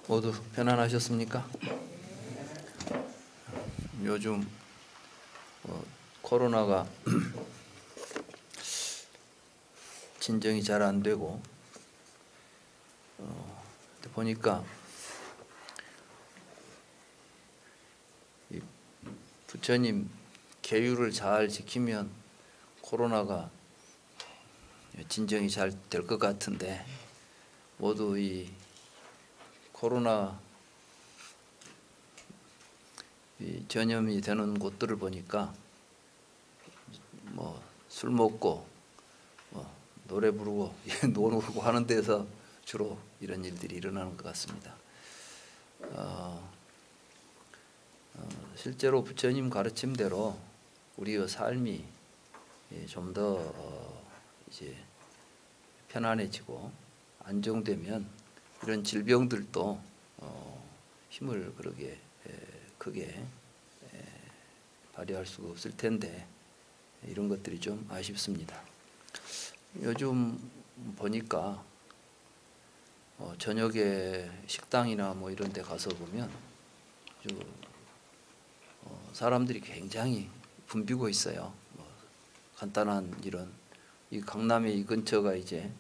모두 편안하셨습니까? 요즘 코로나가 진정이 잘 안 되고 보니까 이 부처님 계율을 잘 지키면 코로나가 진정이 잘 될 것 같은데 모두 이 코로나 전염이 되는 곳들을 보니까 뭐 술 먹고 노래 부르고 노는 하는 데서 주로 이런 일들이 일어나는 것 같습니다. 실제로 부처님 가르침대로 우리의 삶이 좀 더 이제 편안해지고 안정되면 이런 질병들도 힘을 그렇게 크게 발휘할 수가 없을 텐데 이런 것들이 좀 아쉽습니다. 요즘 보니까 저녁에 식당이나 뭐 이런 데 가서 보면 사람들이 굉장히 붐비고 있어요. 간단한 이런 이 강남의 이 근처가 이제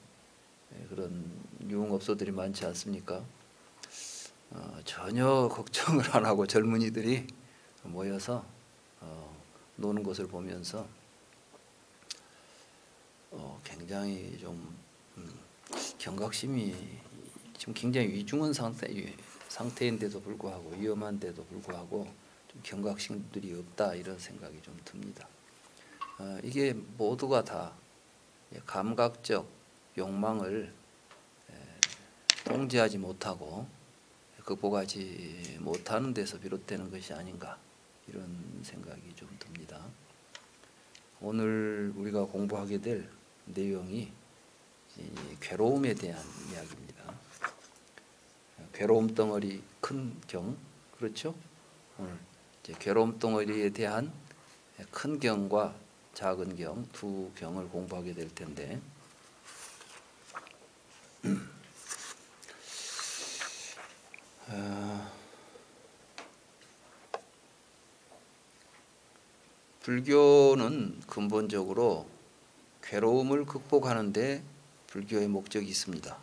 그런 유흥업소들이 많지 않습니까? 전혀 걱정을 안 하고 젊은이들이 모여서 노는 것을 보면서 굉장히 좀 경각심이 지금 굉장히 위중한 상태인데도 불구하고 위험한데도 불구하고 좀 경각심들이 없다 이런 생각이 좀 듭니다. 이게 모두가 다 감각적 욕망을 통제하지 못하고 극복하지 못하는 데서 비롯되는 것이 아닌가 이런 생각이 좀 듭니다. 오늘 우리가 공부하게 될 내용이 괴로움에 대한 이야기입니다. 괴로움 덩어리 큰 경, 그렇죠? 오늘 이제 괴로움 덩어리에 대한 큰 경과 작은 경 두 경을 공부하게 될 텐데 불교는 근본적으로 괴로움을 극복하는 데 불교의 목적이 있습니다.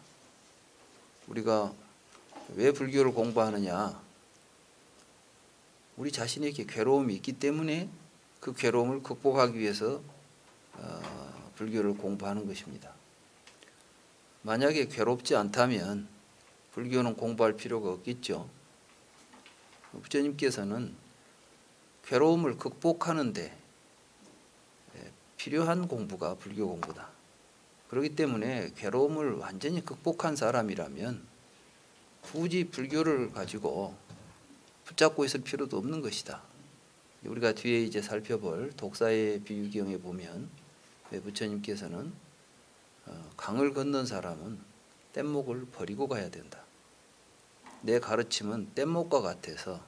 우리가 왜 불교를 공부하느냐? 우리 자신에게 괴로움이 있기 때문에 그 괴로움을 극복하기 위해서 불교를 공부하는 것입니다. 만약에 괴롭지 않다면 불교는 공부할 필요가 없겠죠. 부처님께서는 괴로움을 극복하는 데 필요한 공부가 불교 공부다. 그렇기 때문에 괴로움을 완전히 극복한 사람이라면 굳이 불교를 가지고 붙잡고 있을 필요도 없는 것이다. 우리가 뒤에 이제 살펴볼 독사의 비유경에 보면 부처님께서는 강을 건넌 사람은 뗏목을 버리고 가야 된다. 내 가르침은 뗏목과 같아서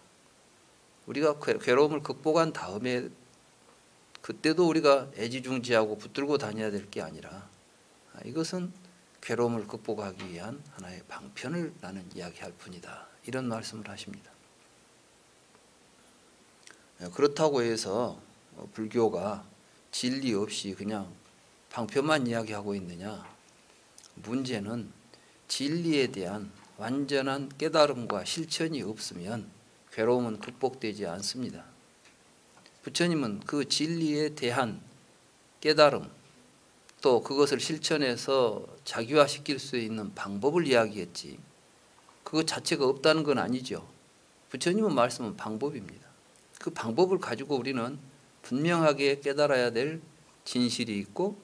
우리가 괴로움을 극복한 다음에 그때도 우리가 애지중지하고 붙들고 다녀야 될 게 아니라 이것은 괴로움을 극복하기 위한 하나의 방편을 나는 이야기할 뿐이다. 이런 말씀을 하십니다. 그렇다고 해서 불교가 진리 없이 그냥 방편만 이야기하고 있느냐? 문제는 진리에 대한 완전한 깨달음과 실천이 없으면 괴로움은 극복되지 않습니다. 부처님은 그 진리에 대한 깨달음 또 그것을 실천해서 자기화시킬 수 있는 방법을 이야기했지 그것 자체가 없다는 건 아니죠. 부처님은 말씀은 방법입니다. 그 방법을 가지고 우리는 분명하게 깨달아야 될 진실이 있고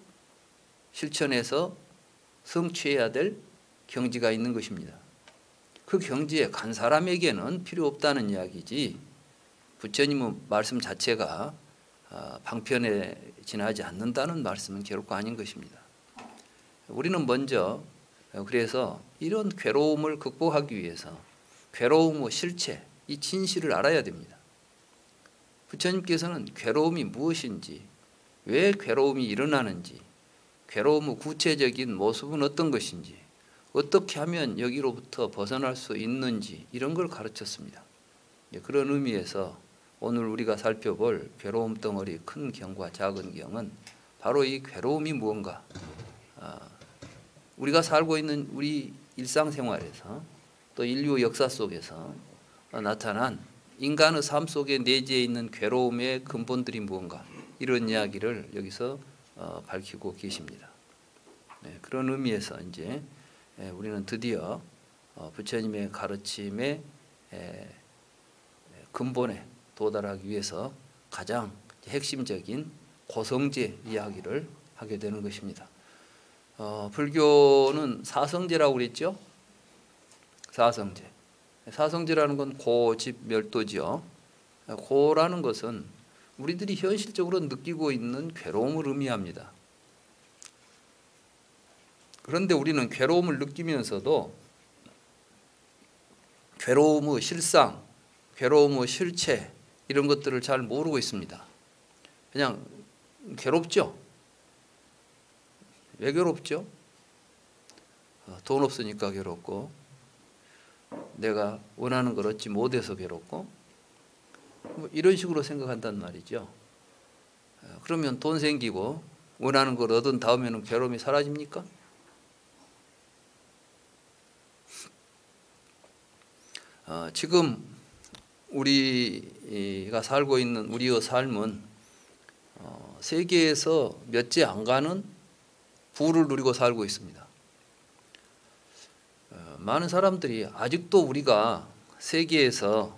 실천해서 성취해야 될 경지가 있는 것입니다. 그 경지에 간 사람에게는 필요 없다는 이야기지 부처님의 말씀 자체가 방편에 지나지 않는다는 말씀은 결코 아닌 것입니다. 우리는 먼저 그래서 이런 괴로움을 극복하기 위해서 괴로움의 실체, 이 진실을 알아야 됩니다. 부처님께서는 괴로움이 무엇인지, 왜 괴로움이 일어나는지, 괴로움의 구체적인 모습은 어떤 것인지, 어떻게 하면 여기로부터 벗어날 수 있는지 이런 걸 가르쳤습니다. 그런 의미에서 오늘 우리가 살펴볼 괴로움 덩어리 큰 경과 작은 경은 바로 이 괴로움이 무언가, 우리가 살고 있는 우리 일상생활에서 또 인류 역사 속에서 나타난 인간의 삶 속에 내재해 있는 괴로움의 근본들이 무언가, 이런 이야기를 여기서 밝히고 계십니다. 그런 의미에서 이제 우리는 드디어 부처님의 가르침의 근본에 도달하기 위해서 가장 핵심적인 고성제 이야기를 하게 되는 것입니다. 불교는 사성제라고 그랬죠. 사성제. 사성제라는 건 고집멸도지요. 고라는 것은 우리들이 현실적으로 느끼고 있는 괴로움을 의미합니다. 그런데 우리는 괴로움을 느끼면서도 괴로움의 실상, 괴로움의 실체 이런 것들을 잘 모르고 있습니다. 그냥 괴롭죠. 왜 괴롭죠? 돈 없으니까 괴롭고, 내가 원하는 걸 얻지 못해서 괴롭고, 뭐 이런 식으로 생각한단 말이죠. 그러면 돈 생기고 원하는 걸 얻은 다음에는 괴로움이 사라집니까? 지금 우리가 살고 있는 우리의 삶은 세계에서 몇째 안 가는 부를 누리고 살고 있습니다. 많은 사람들이 아직도 우리가 세계에서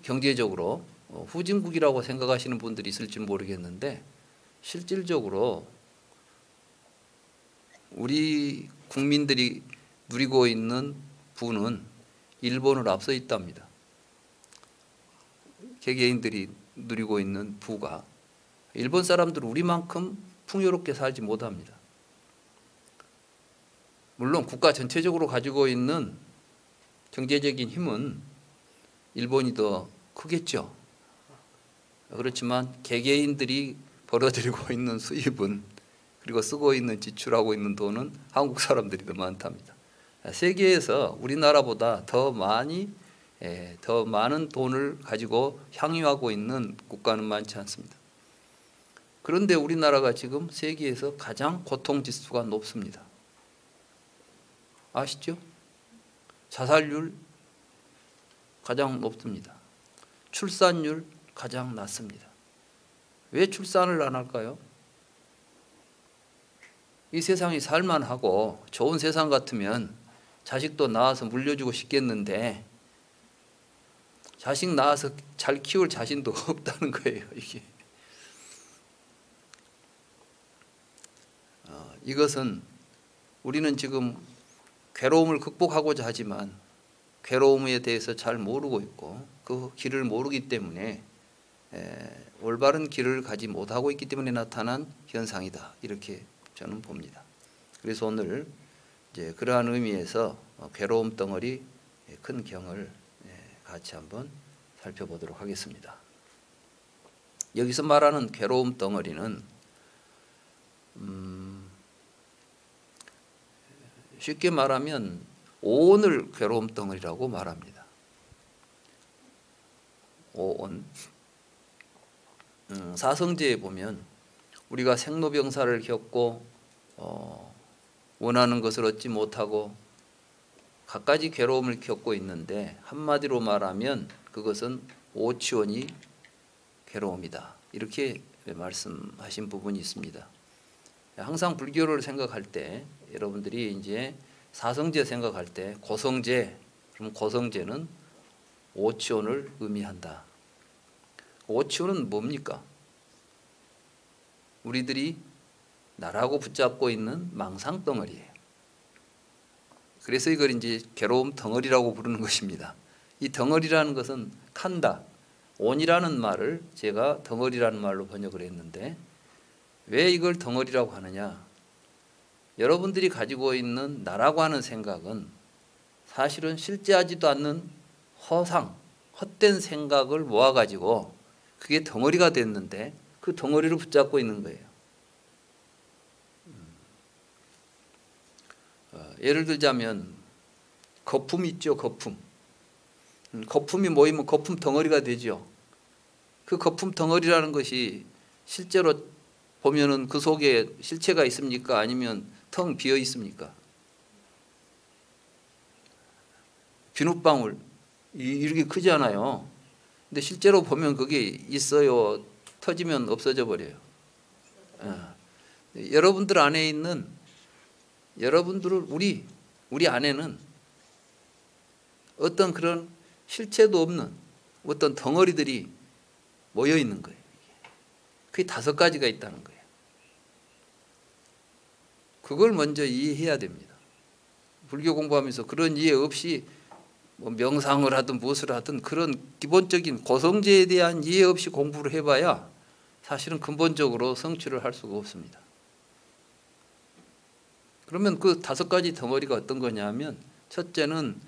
경제적으로 후진국이라고 생각하시는 분들이 있을지 모르겠는데, 실질적으로 우리 국민들이 누리고 있는 부는 일본을 앞서 있답니다. 개개인들이 누리고 있는 부가, 일본 사람들은 우리만큼 풍요롭게 살지 못합니다. 물론 국가 전체적으로 가지고 있는 경제적인 힘은 일본이 더 크겠죠. 그렇지만 개개인들이 벌어들이고 있는 수입은, 그리고 쓰고 있는 지출하고 있는 돈은 한국 사람들이 더 많답니다. 세계에서 우리나라보다 더 많은 돈을 가지고 향유하고 있는 국가는 많지 않습니다. 그런데 우리나라가 지금 세계에서 가장 고통지수가 높습니다. 아시죠? 자살률 가장 높습니다. 출산율 가장 낮습니다. 왜 출산을 안 할까요? 이 세상이 살만하고 좋은 세상 같으면 자식도 낳아서 물려주고 싶겠는데, 자식 낳아서 잘 키울 자신도 없다는 거예요, 이게. 이것은 우리는 지금 괴로움을 극복하고자 하지만 괴로움에 대해서 잘 모르고 있고, 그 길을 모르기 때문에 올바른 길을 가지 못하고 있기 때문에 나타난 현상이다, 이렇게 저는 봅니다. 그래서 오늘 이제 그러한 의미에서 괴로움 덩어리 큰 경을 같이 한번 살펴보도록 하겠습니다. 여기서 말하는 괴로움 덩어리는 쉽게 말하면 오온을 괴로움 덩어리라고 말합니다. 오온. 사성제에 보면 우리가 생로병사를 겪고 원하는 것을 얻지 못하고 갖가지 괴로움을 겪고 있는데, 한마디로 말하면 그것은 오치원이 괴로움이다, 이렇게 말씀하신 부분이 있습니다. 항상 불교를 생각할 때 여러분들이 이제 사성제 생각할 때 고성제, 그럼 고성제는 오치원을 의미한다. 오치원은 뭡니까? 우리들이 나라고 붙잡고 있는 망상 덩어리예요. 그래서 이걸 이제 괴로움 덩어리라고 부르는 것입니다. 이 덩어리라는 것은 칸다, 온이라는 말을 제가 덩어리라는 말로 번역을 했는데, 왜 이걸 덩어리라고 하느냐? 여러분들이 가지고 있는 나라고 하는 생각은 사실은 실제하지도 않는 허상, 헛된 생각을 모아가지고 그게 덩어리가 됐는데, 그 덩어리를 붙잡고 있는 거예요. 예를 들자면 거품 있죠, 거품. 거품이 모이면 거품 덩어리가 되죠. 그 거품 덩어리라는 것이 실제로 보면은 그 속에 실체가 있습니까? 아니면 텅 비어 있습니까? 비눗방울 이렇게 크지 않아요. 근데 실제로 보면 그게 있어요. 터지면 없어져 버려요. 여러분들 안에 있는 여러분들을 우리 안에는 어떤 그런 실체도 없는 어떤 덩어리들이 모여 있는 거예요. 그게 5가지가 있다는 거예요. 그걸 먼저 이해해야 됩니다. 불교 공부하면서 그런 이해 없이 뭐 명상을 하든 무엇을 하든 그런 기본적인 고성제에 대한 이해 없이 공부를 해봐야 사실은 근본적으로 성취를 할 수가 없습니다. 그러면 그 5가지 덩어리가 어떤 거냐면 첫째는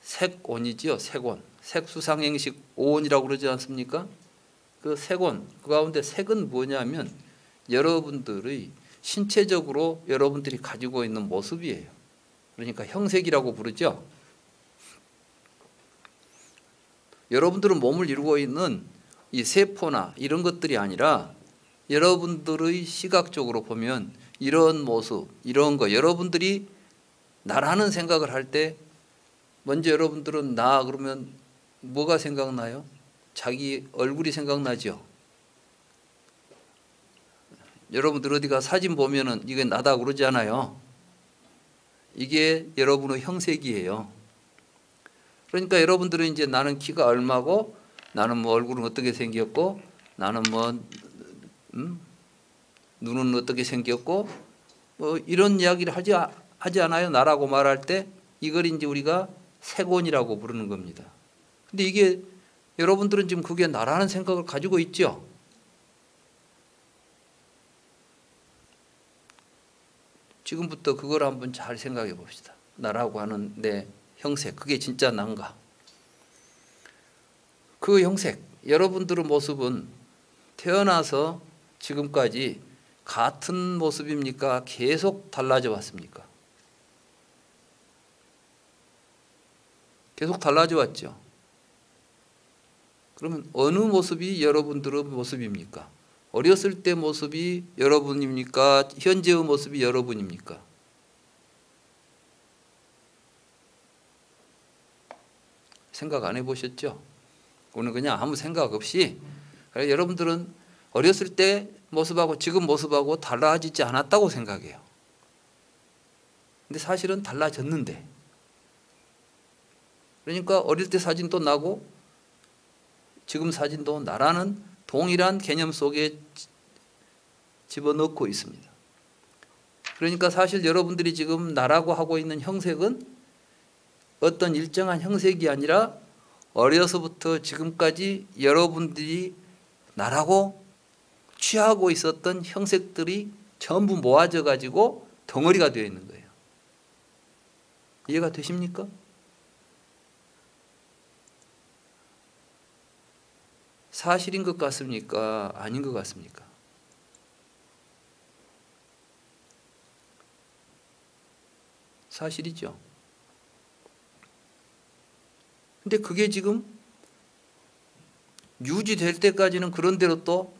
색온이지요. 색온. 색수상행식 오온이라고 그러지 않습니까? 그 색온, 그 가운데 색은 뭐냐면 여러분들의 신체적으로 여러분들이 가지고 있는 모습이에요. 그러니까 형색이라고 부르죠. 여러분들은 몸을 이루고 있는 이 세포나 이런 것들이 아니라 여러분들의 시각적으로 보면 이런 모습, 이런 거 여러분들이 나라는 생각을 할 때 먼저 여러분들은 나 그러면 뭐가 생각나요? 자기 얼굴이 생각나죠. 여러분들 어디가 사진 보면은 이게 나다 그러지 않아요. 이게 여러분의 형색이에요. 그러니까 여러분들은 이제 나는 키가 얼마고 나는 뭐 얼굴은 어떻게 생겼고 나는 뭐 눈은 어떻게 생겼고 뭐 이런 이야기를 하지 않아요. 나라고 말할 때 이걸 이제 우리가 색온이라고 부르는 겁니다. 근데 이게 여러분들은 지금 그게 나라는 생각을 가지고 있죠. 지금부터 그걸 한번 잘 생각해 봅시다. 나라고 하는 내 형색, 그게 진짜 난가? 그 형색, 여러분들의 모습은 태어나서 지금까지 같은 모습입니까? 계속 달라져 왔습니까? 계속 달라져 왔죠. 그러면 어느 모습이 여러분들의 모습입니까? 어렸을 때 모습이 여러분입니까? 현재의 모습이 여러분입니까? 생각 안 해보셨죠? 오늘 그냥 아무 생각 없이 여러분들은 어렸을 때 모습하고 지금 모습하고 달라지지 않았다고 생각해요. 근데 사실은 달라졌는데, 그러니까 어릴 때 사진도 나고 지금 사진도 나라는 동일한 개념 속에 집어넣고 있습니다. 그러니까 사실 여러분들이 지금 나라고 하고 있는 형색은 어떤 일정한 형색이 아니라 어려서부터 지금까지 여러분들이 나라고 취하고 있었던 형색들이 전부 모아져 가지고 덩어리가 되어 있는 거예요. 이해가 되십니까? 사실인 것 같습니까? 아닌 것 같습니까? 사실이죠. 근데 그게 지금 유지될 때까지는 그런 대로 또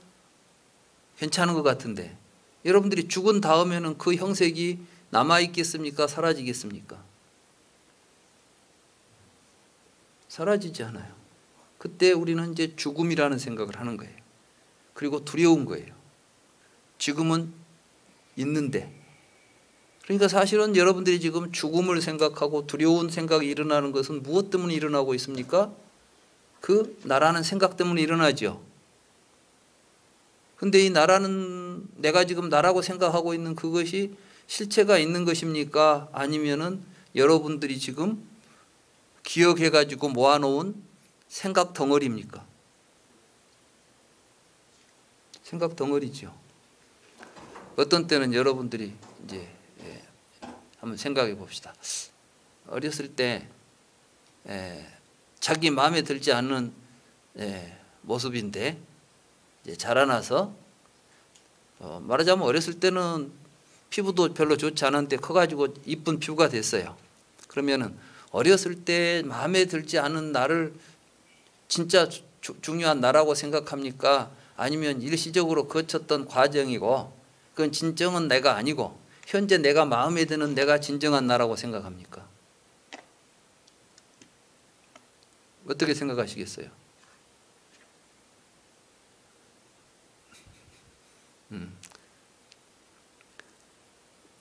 괜찮은 것 같은데 여러분들이 죽은 다음에는 그 형색이 남아있겠습니까? 사라지겠습니까? 사라지지 않아요. 그때 우리는 이제 죽음이라는 생각을 하는 거예요. 그리고 두려운 거예요. 지금은 있는데. 그러니까 사실은 여러분들이 지금 죽음을 생각하고 두려운 생각이 일어나는 것은 무엇 때문에 일어나고 있습니까? 그 나라는 생각 때문에 일어나죠. 근데 이 나라는 내가 지금 나라고 생각하고 있는 그것이 실체가 있는 것입니까? 아니면은 여러분들이 지금 기억해 가지고 모아놓은 생각 덩어리입니까? 생각 덩어리죠. 어떤 때는 여러분들이 이제 한번 생각해 봅시다. 어렸을 때 자기 마음에 들지 않는 모습인데 이제 자라나서 말하자면 어렸을 때는 피부도 별로 좋지 않은데 커가지고 이쁜 피부가 됐어요. 그러면은 어렸을 때 마음에 들지 않은 나를 진짜 중요한 나라고 생각합니까? 아니면 일시적으로 거쳤던 과정이고 그건 진정한 내가 아니고 현재 내가 마음에 드는 내가 진정한 나라고 생각합니까? 어떻게 생각하시겠어요?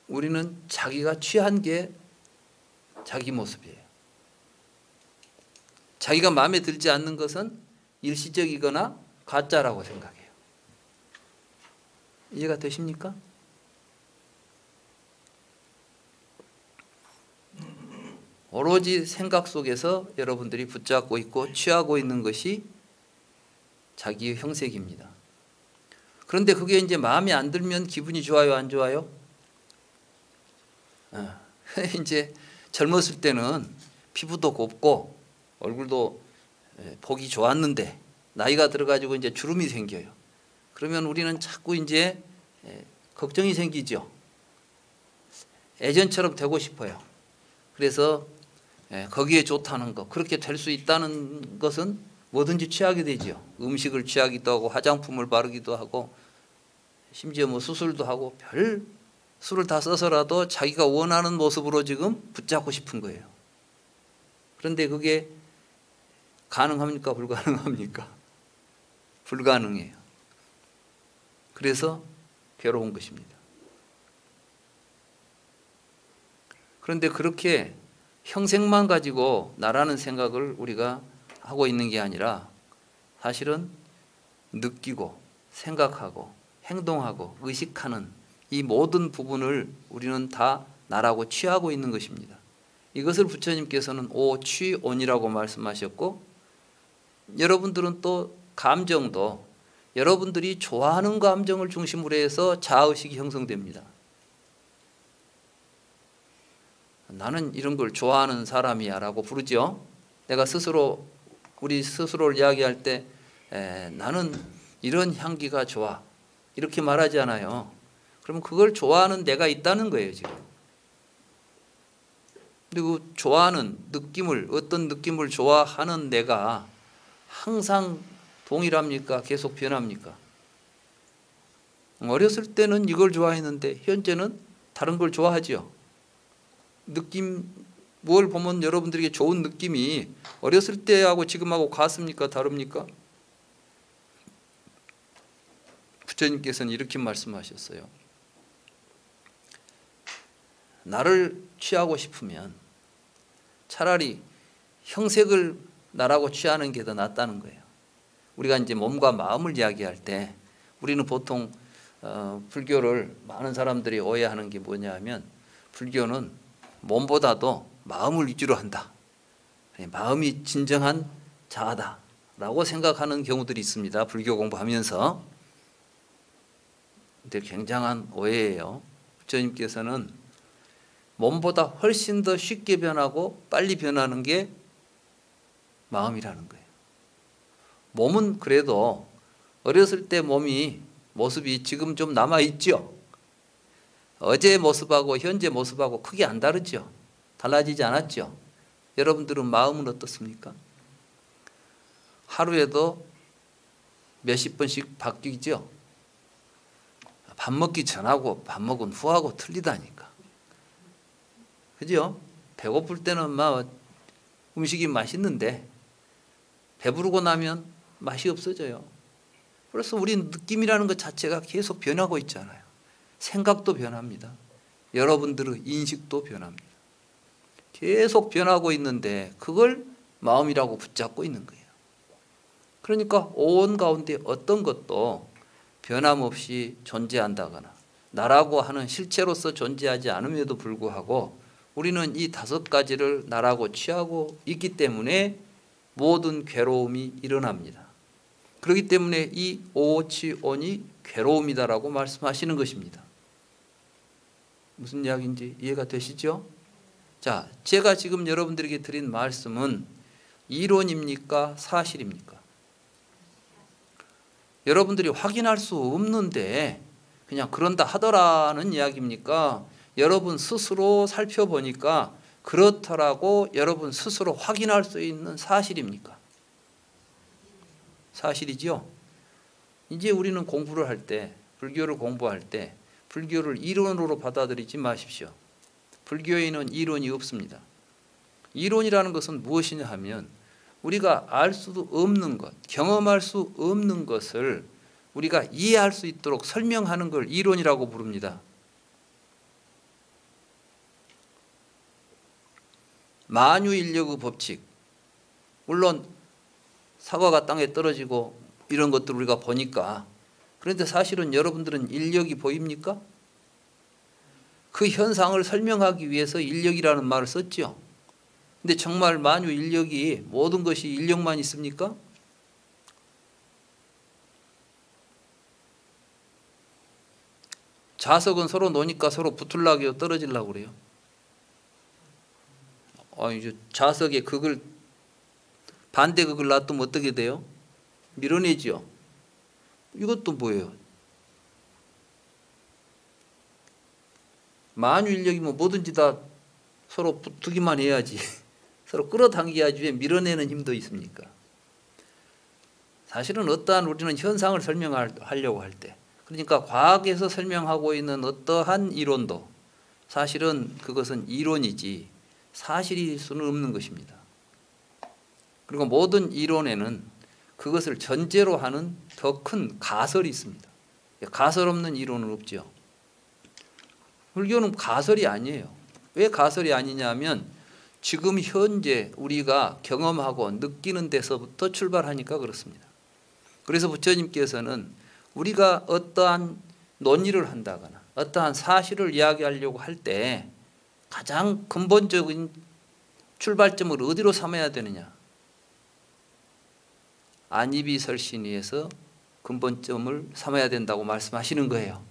우리는 자기가 취한 게 자기 모습이에요. 자기가 마음에 들지 않는 것은 일시적이거나 가짜라고 생각해요. 이해가 되십니까? 오로지 생각 속에서 여러분들이 붙잡고 있고 취하고 있는 것이 자기의 형색입니다. 그런데 그게 이제 마음에 안 들면 기분이 좋아요, 안 좋아요? 이제 젊었을 때는 피부도 곱고 얼굴도 보기 좋았는데 나이가 들어가지고 이제 주름이 생겨요. 그러면 우리는 자꾸 이제 걱정이 생기죠. 예전처럼 되고 싶어요. 그래서 거기에 좋다는 거, 그렇게 될 수 있다는 것은 뭐든지 취하게 되죠. 음식을 취하기도 하고 화장품을 바르기도 하고 심지어 뭐 수술도 하고 별 수를 다 써서라도 자기가 원하는 모습으로 지금 붙잡고 싶은 거예요. 그런데 그게 가능합니까? 불가능합니까? 불가능해요. 그래서 괴로운 것입니다. 그런데 그렇게 형색만 가지고 나라는 생각을 우리가 하고 있는 게 아니라 사실은 느끼고 생각하고 행동하고 의식하는 이 모든 부분을 우리는 다 나라고 취하고 있는 것입니다. 이것을 부처님께서는 오취온이라고 말씀하셨고, 여러분들은 또 감정도 여러분들이 좋아하는 감정을 중심으로 해서 자아의식이 형성됩니다. 나는 이런 걸 좋아하는 사람이야 라고 부르죠. 내가 스스로 우리 스스로를 이야기할 때 나는 이런 향기가 좋아 이렇게 말하지 않아요. 그러면 그걸 좋아하는 내가 있다는 거예요 지금. 그리고 좋아하는 느낌을, 어떤 느낌을 좋아하는 내가 항상 동일합니까? 계속 변합니까? 어렸을 때는 이걸 좋아했는데 현재는 다른 걸 좋아하죠. 느낌, 뭘 보면 여러분들에게 좋은 느낌이 어렸을 때하고 지금하고 같습니까? 다릅니까? 부처님께서는 이렇게 말씀하셨어요. 나를 취하고 싶으면 차라리 형색을 나라고 취하는 게 더 낫다는 거예요. 우리가 이제 몸과 마음을 이야기할 때 우리는 보통 불교를 많은 사람들이 오해하는 게 뭐냐면 불교는 몸보다도 마음을 위주로 한다. 마음이 진정한 자아다 라고 생각하는 경우들이 있습니다. 불교 공부하면서. 근데 굉장한 오해예요. 부처님께서는 몸보다 훨씬 더 쉽게 변하고 빨리 변하는 게 마음이라는 거예요. 몸은 그래도 어렸을 때 모습이 지금 좀 남아있죠. 어제 모습하고 현재 모습하고 크게 안 다르죠. 달라지지 않았죠. 여러분들은 마음은 어떻습니까? 하루에도 몇십 번씩 바뀌죠. 밥 먹기 전하고 밥 먹은 후하고 틀리다니까. 그죠? 배고플 때는 막 음식이 맛있는데 배부르고 나면 맛이 없어져요. 그래서 우리 느낌이라는 것 자체가 계속 변하고 있잖아요. 생각도 변합니다. 여러분들의 인식도 변합니다. 계속 변하고 있는데 그걸 마음이라고 붙잡고 있는 거예요. 그러니까 온 가운데 어떤 것도 변함없이 존재한다거나 나라고 하는 실체로서 존재하지 않음에도 불구하고 우리는 이 5가지를 나라고 취하고 있기 때문에 모든 괴로움이 일어납니다. 그렇기 때문에 이 오취온이 괴로움이다라고 말씀하시는 것입니다. 무슨 이야기인지 이해가 되시죠? 자, 제가 지금 여러분들에게 드린 말씀은 이론입니까? 사실입니까? 여러분들이 확인할 수 없는데 그냥 그런다 하더라는 이야기입니까? 여러분 스스로 살펴보니까 그렇더라고 여러분 스스로 확인할 수 있는 사실입니까? 사실이죠. 이제 우리는 공부를 할 때, 불교를 공부할 때 불교를 이론으로 받아들이지 마십시오. 불교에는 이론이 없습니다. 이론이라는 것은 무엇이냐 하면 우리가 알 수도 없는 것, 경험할 수 없는 것을 우리가 이해할 수 있도록 설명하는 걸 이론이라고 부릅니다. 만유인력의 법칙, 물론 사과가 땅에 떨어지고 이런 것들 우리가 보니까, 그런데 사실은 여러분들은 인력이 보입니까? 그 현상을 설명하기 위해서 인력이라는 말을 썼죠. 근데 정말 만유인력이 모든 것이 인력만 있습니까? 자석은 서로 노니까 서로 붙으려고 떨어지려고 그래요. 이제 자석에 극을 반대 극을 놔두면 어떻게 돼요? 밀어내죠. 이것도 뭐예요? 만유인력이면 뭐든지 다 서로 붙기만 해야지. 서로 끌어당겨야지 왜 밀어내는 힘도 있습니까? 사실은 어떠한 우리는 현상을 설명하려고 할 때, 그러니까 과학에서 설명하고 있는 어떠한 이론도 사실은 그것은 이론이지 사실일 수는 없는 것입니다. 그리고 모든 이론에는 그것을 전제로 하는 더 큰 가설이 있습니다. 가설 없는 이론은 없죠. 불교는 가설이 아니에요. 왜 가설이 아니냐 하면 지금 현재 우리가 경험하고 느끼는 데서부터 출발하니까 그렇습니다. 그래서 부처님께서는 우리가 어떠한 논의를 한다거나 어떠한 사실을 이야기하려고 할 때 가장 근본적인 출발점을 어디로 삼아야 되느냐? 안이비설신위에서 근본점을 삼아야 된다고 말씀하시는 거예요.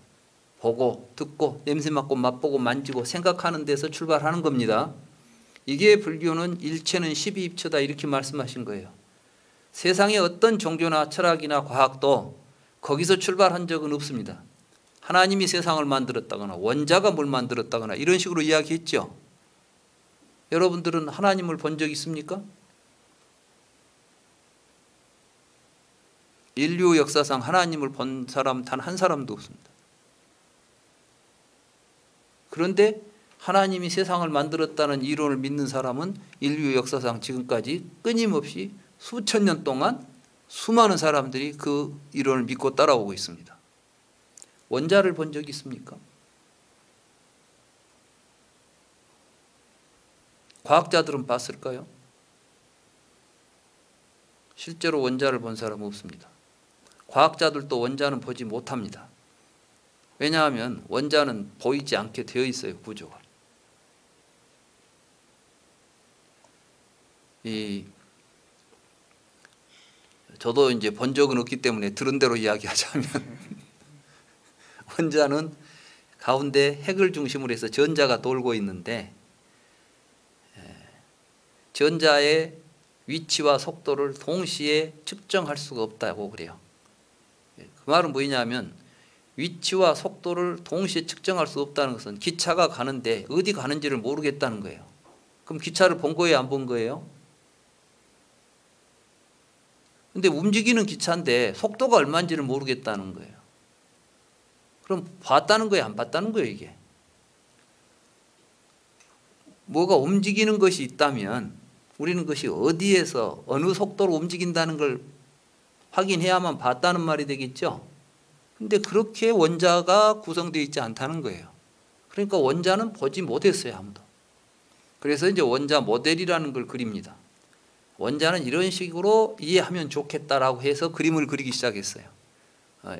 보고 듣고 냄새 맡고 맛보고 만지고 생각하는 데서 출발하는 겁니다. 이게 불교는 일체는 12입처다 이렇게 말씀하신 거예요. 세상의 어떤 종교나 철학이나 과학도 거기서 출발한 적은 없습니다. 하나님이 세상을 만들었다거나 원자가 뭘 만들었다거나 이런 식으로 이야기했죠. 여러분들은 하나님을 본 적 있습니까? 인류 역사상 하나님을 본 사람 단 한 사람도 없습니다. 그런데 하나님이 세상을 만들었다는 이론을 믿는 사람은 인류 역사상 지금까지 끊임없이 수천 년 동안 수많은 사람들이 그 이론을 믿고 따라오고 있습니다. 원자를 본 적이 있습니까? 과학자들은 봤을까요? 실제로 원자를 본 사람은 없습니다. 과학자들도 원자는 보지 못합니다. 왜냐하면 원자는 보이지 않게 되어 있어요, 구조가. 저도 이제 본 적은 없기 때문에 들은 대로 이야기하자면 원자는 가운데 핵을 중심으로 해서 전자가 돌고 있는데 전자의 위치와 속도를 동시에 측정할 수가 없다고 그래요. 그 말은 뭐냐면 위치와 속도를 동시에 측정할 수 없다는 것은 기차가 가는데 어디 가는지를 모르겠다는 거예요. 그럼 기차를 본 거예요, 안 본 거예요? 근데 움직이는 기차인데 속도가 얼마인지를 모르겠다는 거예요. 그럼 봤다는 거예요, 안 봤다는 거예요, 이게? 뭐가 움직이는 것이 있다면 우리는 그것이 어디에서 어느 속도로 움직인다는 걸 확인해야만 봤다는 말이 되겠죠. 근데 그렇게 원자가 구성되어 있지 않다는 거예요. 그러니까 원자는 보지 못했어요, 아무도. 그래서 이제 원자 모델이라는 걸 그립니다. 원자는 이런 식으로 이해하면 좋겠다라고 해서 그림을 그리기 시작했어요.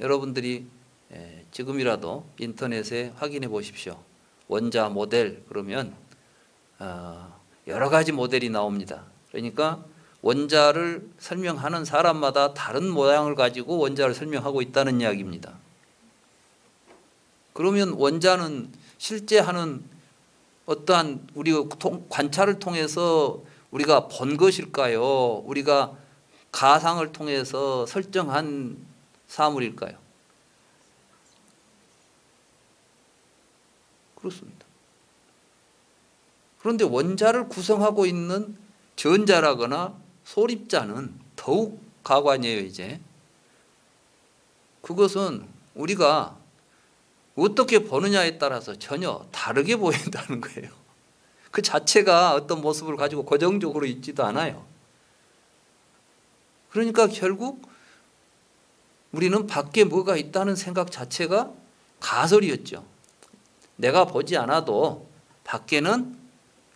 여러분들이 지금이라도 인터넷에 확인해 보십시오. 원자 모델 그러면 여러 가지 모델이 나옵니다. 그러니까 원자를 설명하는 사람마다 다른 모양을 가지고 원자를 설명하고 있다는 이야기입니다. 그러면 원자는 실제 하는 어떠한 우리가 관찰을 통해서 우리가 본 것일까요? 우리가 가상을 통해서 설정한 사물일까요? 그렇습니다. 그런데 원자를 구성하고 있는 전자라거나 소립자는 더욱 가관이에요. 이제 그것은 우리가 어떻게 보느냐에 따라서 전혀 다르게 보인다는 거예요. 그 자체가 어떤 모습을 가지고 고정적으로 있지도 않아요. 그러니까 결국 우리는 밖에 뭐가 있다는 생각 자체가 가설이었죠. 내가 보지 않아도 밖에는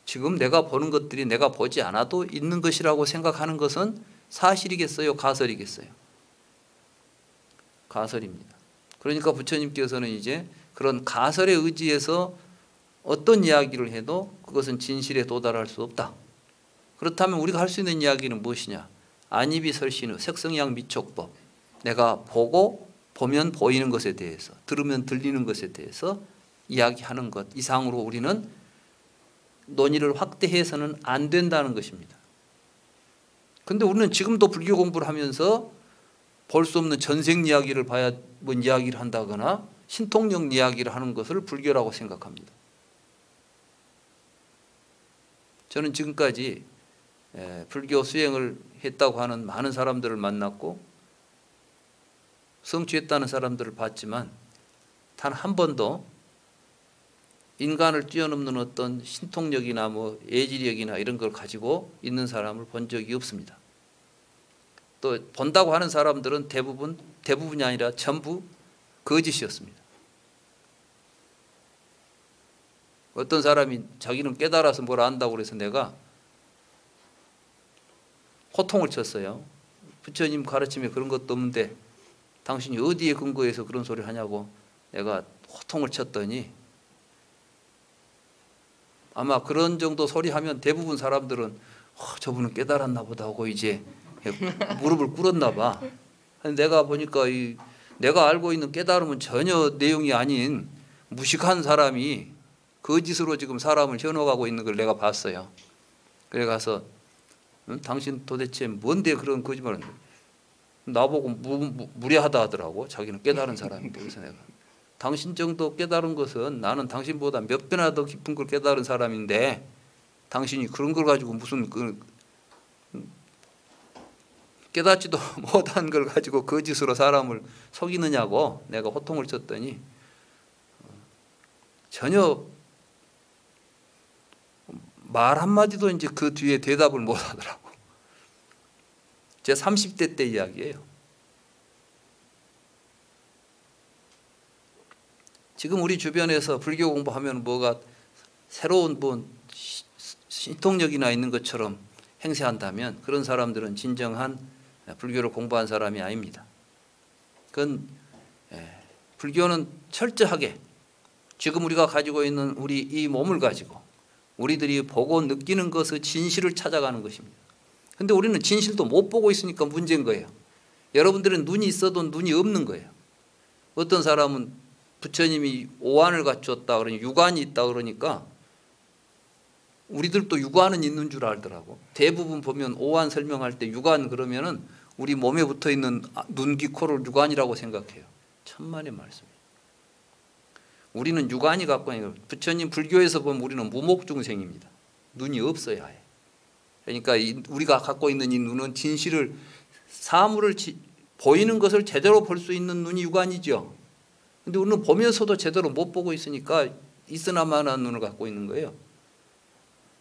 지금 내가 보는 것들이 내가 보지 않아도 있는 것이라고 생각하는 것은 사실이겠어요? 가설이겠어요? 가설입니다. 그러니까 부처님께서는 이제 그런 가설에 의지해서 어떤 이야기를 해도 그것은 진실에 도달할 수 없다. 그렇다면 우리가 할 수 있는 이야기는 무엇이냐? 안이비설신의 색성양 미촉법. 내가 보면 보이는 것에 대해서, 들으면 들리는 것에 대해서 이야기하는 것 이상으로 우리는 논의를 확대해서는 안 된다는 것입니다. 그런데 우리는 지금도 불교 공부를 하면서 볼 수 없는 전생 이야기를 봐야 뭔 이야기를 한다거나 신통력 이야기를 하는 것을 불교라고 생각합니다. 저는 지금까지 불교 수행을 했다고 하는 많은 사람들을 만났고 성취했다는 사람들을 봤지만 단 한 번도 인간을 뛰어넘는 어떤 신통력이나 뭐 예지력이나 이런 걸 가지고 있는 사람을 본 적이 없습니다. 또 본다고 하는 사람들은 대부분이 아니라 전부 거짓이었습니다. 어떤 사람이 자기는 깨달아서 뭘 안다고 그래서 내가 호통을 쳤어요. 부처님 가르침에 그런 것도 없는데 당신이 어디에 근거해서 그런 소리를 하냐고 내가 호통을 쳤더니 아마 그런 정도 소리하면 대부분 사람들은 저분은 깨달았나 보다 하고 이제 무릎을 꿇었나 봐. 내가 보니까 내가 알고 있는 깨달음은 전혀 내용이 아닌 무식한 사람이 거짓으로 지금 사람을 현혹하고 있는 걸 내가 봤어요. 그래 가서 당신 도대체 뭔데 그런 거짓말을 나보고 무례하다 하더라고. 자기는 깨달은 사람인데. 그래서 내가 당신 정도 깨달은 것은 나는 당신보다 몇 배나 더 깊은 걸 깨달은 사람인데 당신이 그런 걸 가지고 무슨 깨닫지도 못한 걸 가지고 거짓으로 사람을 속이느냐고 내가 호통을 쳤더니 전혀 말 한마디도 이제 그 뒤에 대답을 못 하더라고. 제 30대 때 이야기예요. 지금 우리 주변에서 불교 공부하면 뭐가 새로운 신통력이나 있는 것처럼 행세한다면 그런 사람들은 진정한 불교를 공부한 사람이 아닙니다. 그건 불교는 철저하게 지금 우리가 가지고 있는 우리 이 몸을 가지고 우리들이 보고 느끼는 것의 진실을 찾아가는 것입니다. 그런데 우리는 진실도 못 보고 있으니까 문제인 거예요. 여러분들은 눈이 있어도 눈이 없는 거예요. 어떤 사람은 부처님이 오한을 갖추었다 그러니 육안이 있다 그러니까 우리들도 육안은 있는 줄 알더라고. 대부분 보면 오한 설명할 때 육안 그러면은 우리 몸에 붙어 있는 눈, 귀, 코를 육안이라고 생각해요. 천만의 말씀이에요. 우리는 육안이 갖고 있는 거예요. 부처님 불교에서 보면 우리는 무목중생입니다. 눈이 없어야 해. 그러니까 우리가 갖고 있는 이 눈은 진실을 사물을 보이는 것을 제대로 볼 수 있는 눈이 육안이죠. 근데 우리는 보면서도 제대로 못 보고 있으니까 있으나마나 눈을 갖고 있는 거예요.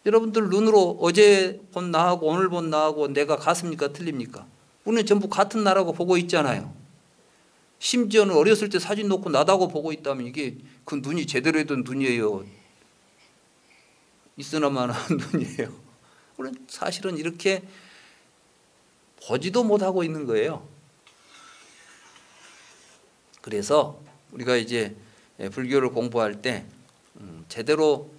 여러분들 눈으로 어제 본 나하고 오늘 본 나하고 내가 같습니까? 틀립니까? 우리는 전부 같은 나라고 보고 있잖아요. 심지어는 어렸을 때 사진 놓고 나다고 보고 있다면 이게 그 눈이 제대로 했던 눈이에요. 있으나마나 눈이에요. 우리는 사실은 이렇게 보지도 못하고 있는 거예요. 그래서 우리가 이제 불교를 공부할 때 제대로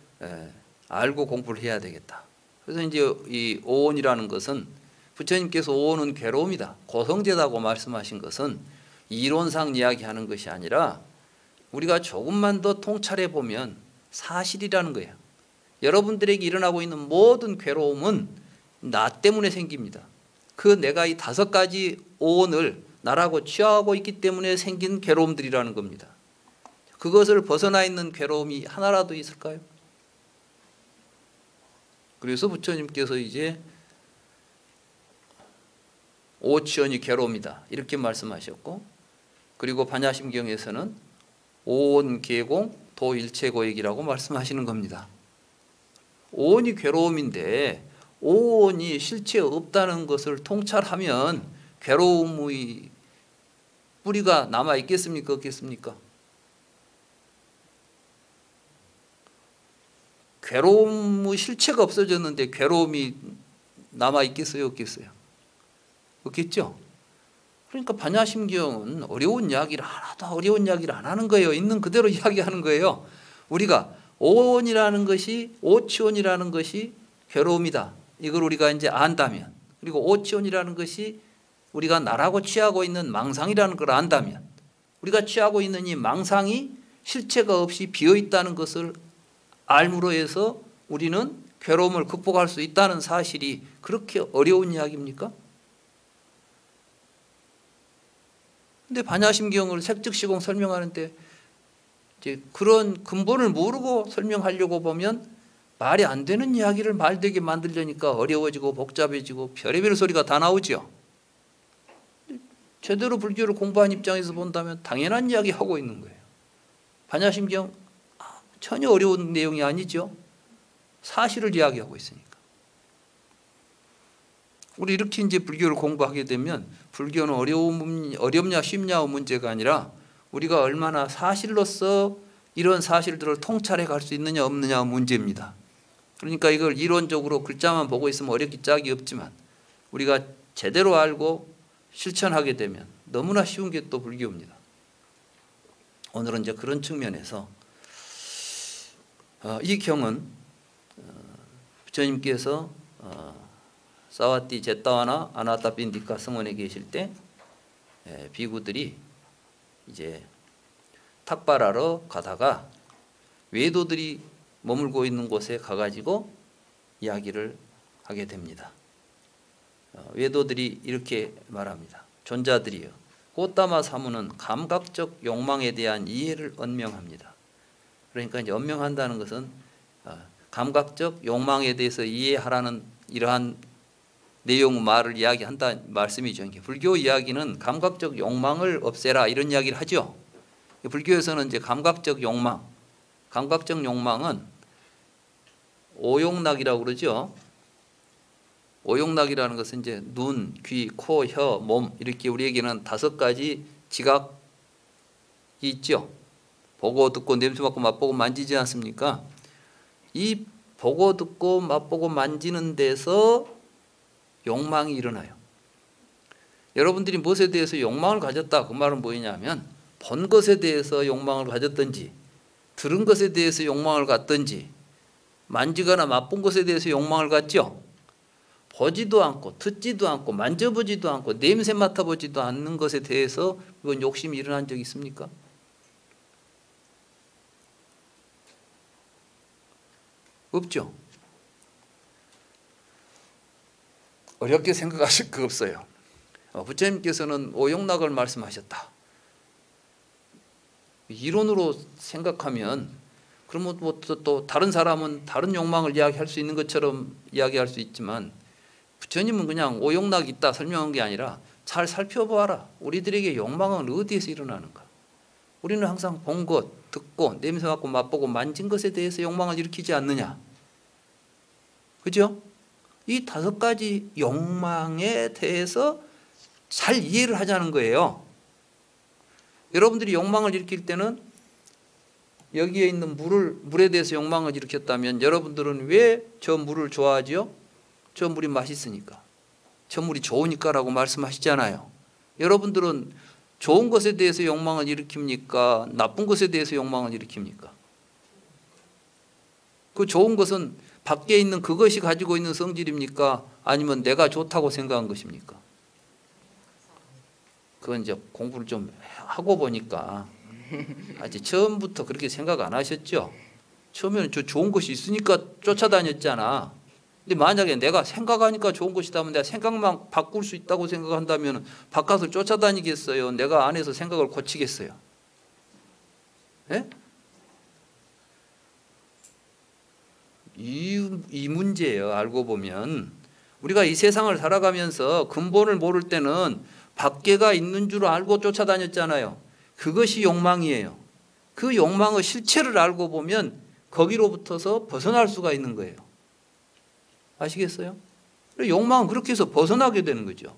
알고 공부를 해야 되겠다. 그래서 이제 이 오온이라는 것은 부처님께서 오온은 괴로움이다, 고성제다고 말씀하신 것은 이론상 이야기하는 것이 아니라 우리가 조금만 더 통찰해 보면 사실이라는 거예요. 여러분들에게 일어나고 있는 모든 괴로움은 나 때문에 생깁니다. 그 내가 이 5가지 오온을 나라고 취하고 있기 때문에 생긴 괴로움들이라는 겁니다. 그것을 벗어나 있는 괴로움이 하나라도 있을까요? 그래서 부처님께서 이제 오치원이 괴로움이다 이렇게 말씀하셨고, 그리고 반야심경에서는 오온계공 도일체고액이라고 말씀하시는 겁니다. 오온이 괴로움인데 오온이 실체 없다는 것을 통찰하면 괴로움의 뿌리가 남아 있겠습니까? 없겠습니까? 괴로움의 실체가 없어졌는데 괴로움이 남아 있겠어요? 없겠어요? 없겠죠? 그러니까 반야심경은 어려운 이야기를 하나도 어려운 이야기를 안 하는 거예요. 있는 그대로 이야기하는 거예요. 우리가 오온이라는 것이, 오치온이라는 것이 괴로움이다. 이걸 우리가 이제 안다면, 그리고 오치온이라는 것이 우리가 나라고 취하고 있는 망상이라는 걸 안다면, 우리가 취하고 있는 이 망상이 실체가 없이 비어 있다는 것을 알므로 해서 우리는 괴로움을 극복할 수 있다는 사실이 그렇게 어려운 이야기입니까? 근데 반야심경을 색즉시공 설명하는데 이제 그런 근본을 모르고 설명하려고 보면 말이 안 되는 이야기를 말되게 만들려니까 어려워지고 복잡해지고 별의별 소리가 다 나오죠. 제대로 불교를 공부한 입장에서 본다면 당연한 이야기 하고 있는 거예요. 반야심경 전혀 어려운 내용이 아니죠. 사실을 이야기하고 있으니까. 우리 이렇게 이제 불교를 공부하게 되면 불교는 어렵냐 쉽냐의 문제가 아니라 우리가 얼마나 사실로서 이런 사실들을 통찰해 갈 수 있느냐 없느냐의 문제입니다. 그러니까 이걸 이론적으로 글자만 보고 있으면 어렵기 짝이 없지만 우리가 제대로 알고 실천하게 되면 너무나 쉬운 게 또 불교입니다. 오늘은 이제 그런 측면에서 이 경은 부처님께서 사와티 제타와나 아나타빈디카 성원에 계실 때 비구들이 이제 탁발하러 가다가 외도들이 머물고 있는 곳에 가가지고 이야기를 하게 됩니다. 외도들이 이렇게 말합니다. 존자들이여, 꽃다마 사무는 감각적 욕망에 대한 이해를 언명합니다. 그러니까 이제 언명한다는 것은 감각적 욕망에 대해서 이해하라는 이러한 내용 말을 이야기한다 말씀이죠. 불교 이야기는 감각적 욕망을 없애라 이런 이야기를 하죠. 불교에서는 이제 감각적 욕망은 오욕락이라고 그러죠. 오욕락이라는 것은 이제 눈, 귀, 코, 혀, 몸 이렇게 우리에게는 5가지 지각이 있죠. 보고 듣고 냄새 맡고 맛보고 만지지 않습니까? 이 보고 듣고 맛보고 만지는 데서 욕망이 일어나요. 여러분들이 무엇에 대해서 욕망을 가졌다 그 말은 뭐냐면 본 것에 대해서 욕망을 가졌든지 들은 것에 대해서 욕망을 갖든지 만지거나 맛본 것에 대해서 욕망을 갖죠. 보지도 않고 듣지도 않고 만져보지도 않고 냄새 맡아보지도 않는 것에 대해서 이건 욕심이 일어난 적이 있습니까? 없죠. 어렵게 생각하실 거 없어요. 부처님께서는 오욕락을 말씀하셨다. 이론으로 생각하면 그러면 또 다른 사람은 다른 욕망을 이야기할 수 있는 것처럼 이야기할 수 있지만 부처님은 그냥 오욕락이 있다 설명한 게 아니라 잘 살펴보아라. 우리들에게 욕망은 어디에서 일어나는가? 우리는 항상 본 것, 듣고 냄새 맡고 맛보고 만진 것에 대해서 욕망을 일으키지 않느냐? 그죠? 이 5가지 욕망에 대해서 잘 이해를 하자는 거예요. 여러분들이 욕망을 일으킬 때는 여기에 있는 물에 대해서 욕망을 일으켰다면 여러분들은 왜 저 물을 좋아하죠? 저 물이 맛있으니까. 저 물이 좋으니까라고 말씀하시잖아요. 여러분들은 좋은 것에 대해서 욕망을 일으킵니까? 나쁜 것에 대해서 욕망을 일으킵니까? 그 좋은 것은 밖에 있는 그것이 가지고 있는 성질입니까? 아니면 내가 좋다고 생각한 것입니까? 그건 이제 공부를 좀 하고 보니까 아직 처음부터 그렇게 생각 안 하셨죠? 처음에는 저 좋은 것이 있으니까 쫓아다녔잖아. 근데 만약에 내가 생각하니까 좋은 것이다 하면 내가 생각만 바꿀 수 있다고 생각한다면 바깥을 쫓아다니겠어요? 내가 안에서 생각을 고치겠어요? 예? 이 문제예요. 알고 보면 우리가 이 세상을 살아가면서 근본을 모를 때는 밖에가 있는 줄 알고 쫓아다녔잖아요. 그것이 욕망이에요. 그 욕망의 실체를 알고 보면 거기로부터서 벗어날 수가 있는 거예요. 아시겠어요? 욕망은 그렇게 해서 벗어나게 되는 거죠.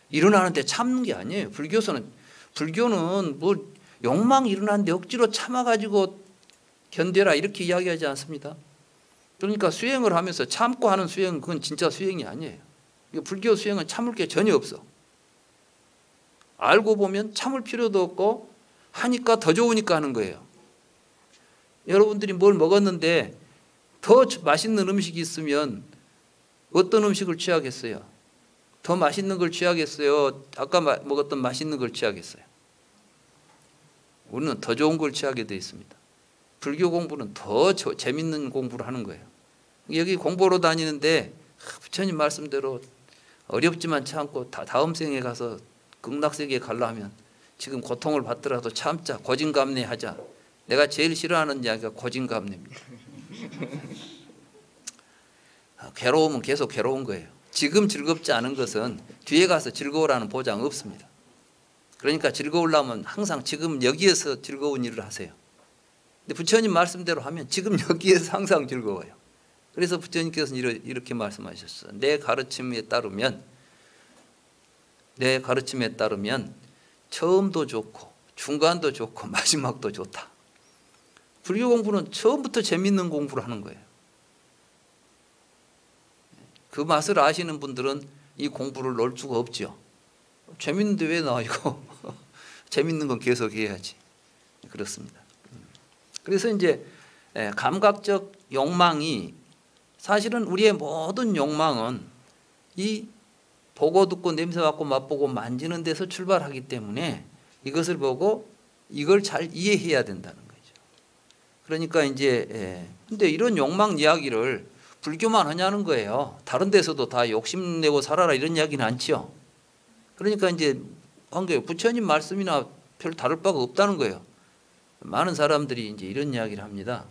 일어나는데 참는 게 아니에요. 불교는 뭐 욕망이 일어나는데 억지로 참아가지고 견뎌라 이렇게 이야기하지 않습니다. 그러니까 수행을 하면서 참고 하는 수행은 그건 진짜 수행이 아니에요. 불교 수행은 참을 게 전혀 없어. 알고 보면 참을 필요도 없고 하니까 더 좋으니까 하는 거예요. 여러분들이 뭘 먹었는데 더 맛있는 음식이 있으면 어떤 음식을 취하겠어요? 더 맛있는 걸 취하겠어요? 아까 먹었던 맛있는 걸 취하겠어요? 우리는 더 좋은 걸 취하게 되어 있습니다. 불교 공부는 더 재밌는 공부를 하는 거예요. 여기 공부로 다니는데 부처님 말씀대로 어렵지만 참고 다음 생에 가서 극락세계에 가려 하면 지금 고통을 받더라도 참자. 고진감래하자. 내가 제일 싫어하는 이야기가 고진감래입니다. 괴로움은 계속 괴로운 거예요. 지금 즐겁지 않은 것은 뒤에 가서 즐거우라는 보장 없습니다. 그러니까 즐거우려면 항상 지금 여기에서 즐거운 일을 하세요. 근데 부처님 말씀대로 하면 지금 여기에서 항상 즐거워요. 그래서 부처님께서는 이렇게 말씀하셨어요. 내 가르침에 따르면 처음도 좋고 중간도 좋고 마지막도 좋다. 불교 공부는 처음부터 재밌는 공부를 하는 거예요. 그 맛을 아시는 분들은 이 공부를 놓을 수가 없죠. 재밌는데 왜 나 이거 재밌는 건 계속 해야지. 그렇습니다. 그래서 이제 감각적 욕망이 사실은 우리의 모든 욕망은 이 보고 듣고 냄새 맡고 맛보고 만지는 데서 출발하기 때문에 이것을 보고 이걸 잘 이해해야 된다는 거죠. 그러니까 이제 근데 이런 욕망 이야기를 불교만 하냐는 거예요. 다른 데서도 다 욕심내고 살아라 이런 이야기는 않지요. 그러니까 이제 부처님 말씀이나 별 다를 바가 없다는 거예요. 많은 사람들이 이제 이런 이야기를 합니다.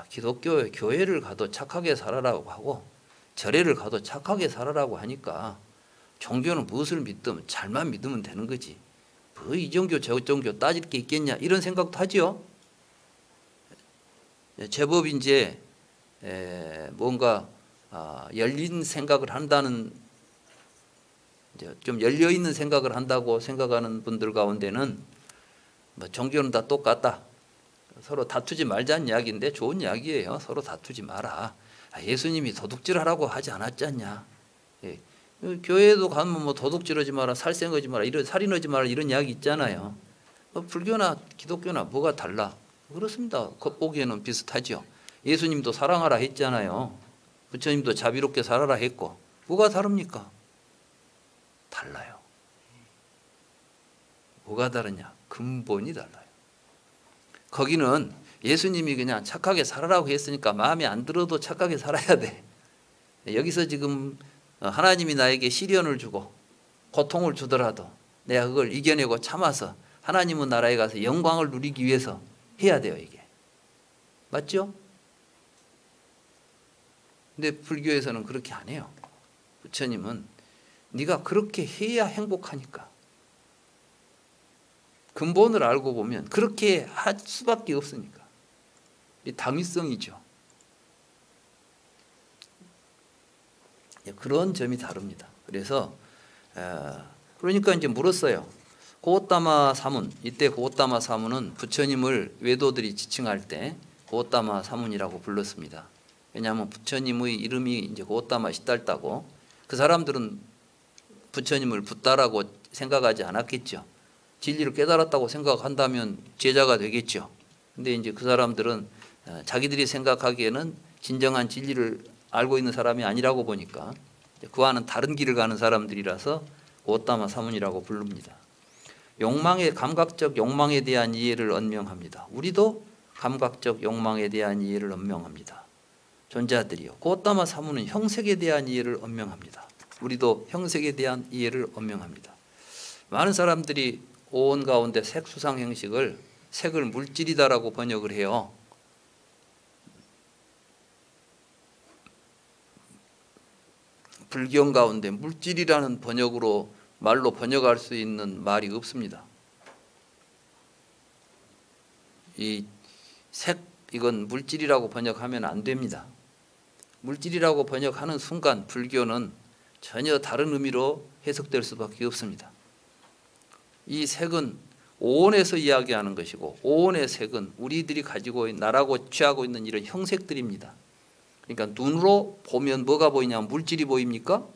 기독교 교회를 가도 착하게 살아라고 하고 절에를 가도 착하게 살아라고 하니까 종교는 무엇을 믿든 잘만 믿으면 되는 거지. 뭐 이 종교 저 종교 따질 게 있겠냐 이런 생각도 하죠. 제법 이제 뭔가 열린 생각을 한다는 이제 좀 열려 있는 생각을 한다고 생각하는 분들 가운데는 뭐 종교는 다 똑같다. 서로 다투지 말자는 이야기인데 좋은 이야기예요. 서로 다투지 마라. 예수님이 도둑질하라고 하지 않았지 않냐. 예. 교회에도 가면 뭐 도둑질하지 마라, 살생하지 마라, 살인하지 마라 이런 이야기 있잖아요. 불교나 기독교나 뭐가 달라? 그렇습니다. 겉보기에는 비슷하죠. 예수님도 사랑하라 했잖아요. 부처님도 자비롭게 살아라 했고 뭐가 다릅니까? 달라요. 뭐가 다르냐? 근본이 달라요. 거기는 예수님이 그냥 착하게 살아라고 했으니까 마음에 안 들어도 착하게 살아야 돼. 여기서 지금 하나님이 나에게 시련을 주고 고통을 주더라도 내가 그걸 이겨내고 참아서 하나님의 나라에 가서 영광을 누리기 위해서 해야 돼요. 이게 맞죠? 근데 불교에서는 그렇게 안 해요. 부처님은 네가 그렇게 해야 행복하니까 근본을 알고 보면 그렇게 할 수밖에 없으니까 이 당위성이죠. 그런 점이 다릅니다. 그래서 그러니까 이제 물었어요. 고오따마 사문, 이때 고오따마 사문은 부처님을 외도들이 지칭할 때 고오따마 사문이라고 불렀습니다. 왜냐하면 부처님의 이름이 이제 고오따마 시달다고 그 사람들은 부처님을 붓다라고 생각하지 않았겠죠. 진리를 깨달았다고 생각한다면 제자가 되겠죠. 근데 이제 그 사람들은 자기들이 생각하기에는 진정한 진리를 알고 있는 사람이 아니라고 보니까 그와는 다른 길을 가는 사람들이라서 고오따마 사문이라고 부릅니다. 감각적 욕망에 대한 이해를 언명합니다. 우리도 감각적 욕망에 대한 이해를 언명합니다. 존재들이요. 고오따마 사문은 형색에 대한 이해를 언명합니다. 우리도 형색에 대한 이해를 언명합니다. 많은 사람들이 오온 가운데 색수상 형식을 색을 물질이다라고 번역을 해요. 불경 가운데 물질이라는 번역으로 말로 번역할 수 있는 말이 없습니다. 이 색, 이건 물질이라고 번역하면 안 됩니다. 물질이라고 번역하는 순간 불교는 전혀 다른 의미로 해석될 수밖에 없습니다. 이 색은 오온에서 이야기하는 것이고, 오온의 색은 우리들이 가지고 나라고 취하고 있는 이런 형색들입니다. 그러니까 눈으로 보면 뭐가 보이냐면 물질이 보입니까?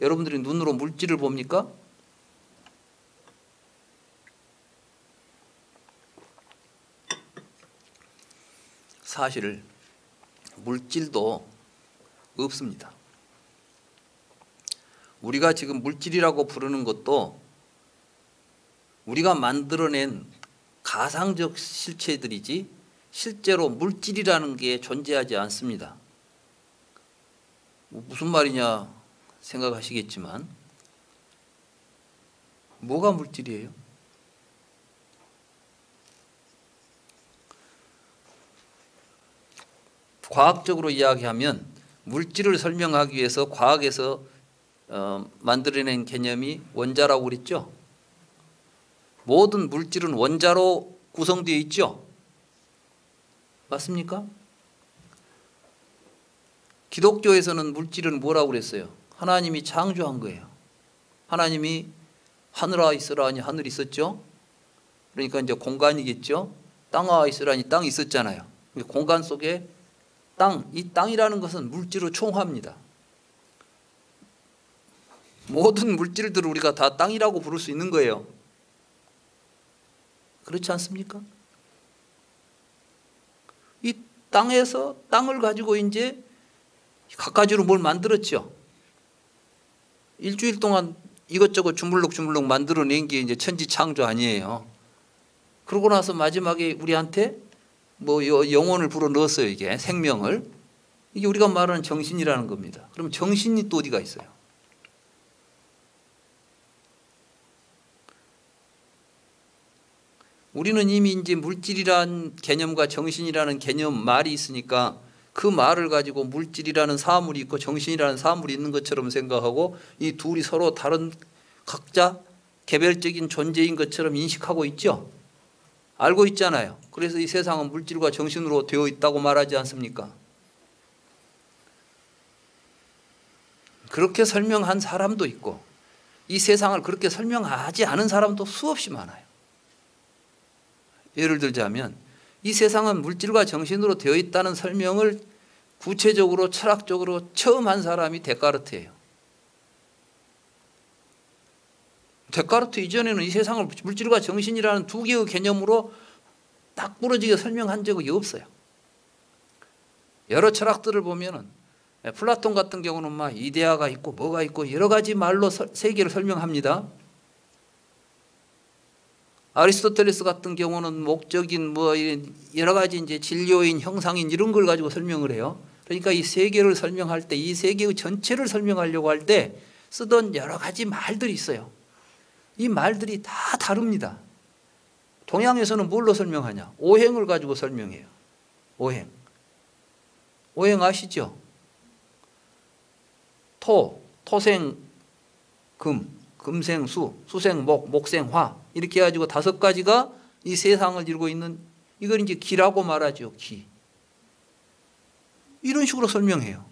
여러분들이 눈으로 물질을 봅니까? 사실 물질도 없습니다. 우리가 지금 물질이라고 부르는 것도 우리가 만들어낸 가상적 실체들이지 실제로 물질이라는 게 존재하지 않습니다. 무슨 말이냐 생각하시겠지만 뭐가 물질이에요? 과학적으로 이야기하면 물질을 설명하기 위해서 과학에서 만들어낸 개념이 원자라고 그랬죠. 모든 물질은 원자로 구성되어 있죠. 맞습니까? 기독교에서는 물질은 뭐라고 그랬어요? 하나님이 창조한 거예요. 하나님이 하늘아 있으라 하니 하늘이 있었죠. 그러니까 이제 공간이겠죠. 땅아 있으라니 땅이 있었잖아요. 공간 속에 땅, 이 땅이라는 것은 물질을 총합니다. 모든 물질들을 우리가 다 땅이라고 부를 수 있는 거예요. 그렇지 않습니까? 이 땅에서 땅을 가지고 이제 갖가지로 뭘 만들었죠. 일주일 동안 이것저것 주물럭 만들어낸 게 이제 천지창조 아니에요. 그러고 나서 마지막에 우리한테 뭐 영혼을 불어 넣었어요. 이게 생명을. 이게 우리가 말하는 정신이라는 겁니다. 그럼 정신이 또 어디가 있어요? 우리는 이미 이제 물질이라는 개념과 정신이라는 개념 말이 있으니까 그 말을 가지고 물질이라는 사물이 있고 정신이라는 사물이 있는 것처럼 생각하고 이 둘이 서로 다른 각자 개별적인 존재인 것처럼 인식하고 있죠. 알고 있잖아요. 그래서 이 세상은 물질과 정신으로 되어 있다고 말하지 않습니까? 그렇게 설명한 사람도 있고 이 세상을 그렇게 설명하지 않은 사람도 수없이 많아요. 예를 들자면 이 세상은 물질과 정신으로 되어 있다는 설명을 구체적으로 철학적으로 처음 한 사람이 데카르트예요. 데카르트 이전에는 이 세상을 물질과 정신이라는 두 개의 개념으로 딱 부러지게 설명한 적이 없어요. 여러 철학들을 보면은 플라톤 같은 경우는 막 이데아가 있고 뭐가 있고 여러 가지 말로 세계를 설명합니다. 아리스토텔레스 같은 경우는 목적인 뭐 여러 가지 이제 진료인 형상인 이런 걸 가지고 설명을 해요. 그러니까 이 세계를 설명할 때 이 세계의 전체를 설명하려고 할 때 쓰던 여러 가지 말들이 있어요. 이 말들이 다 다릅니다. 동양에서는 뭘로 설명하냐? 오행을 가지고 설명해요. 오행. 오행 아시죠? 토생 금, 금생 수, 수생 목, 목생 화 이렇게 해가지고 5가지가 이 세상을 이루고 있는 이걸 이제 기라고 말하죠. 기. 이런 식으로 설명해요.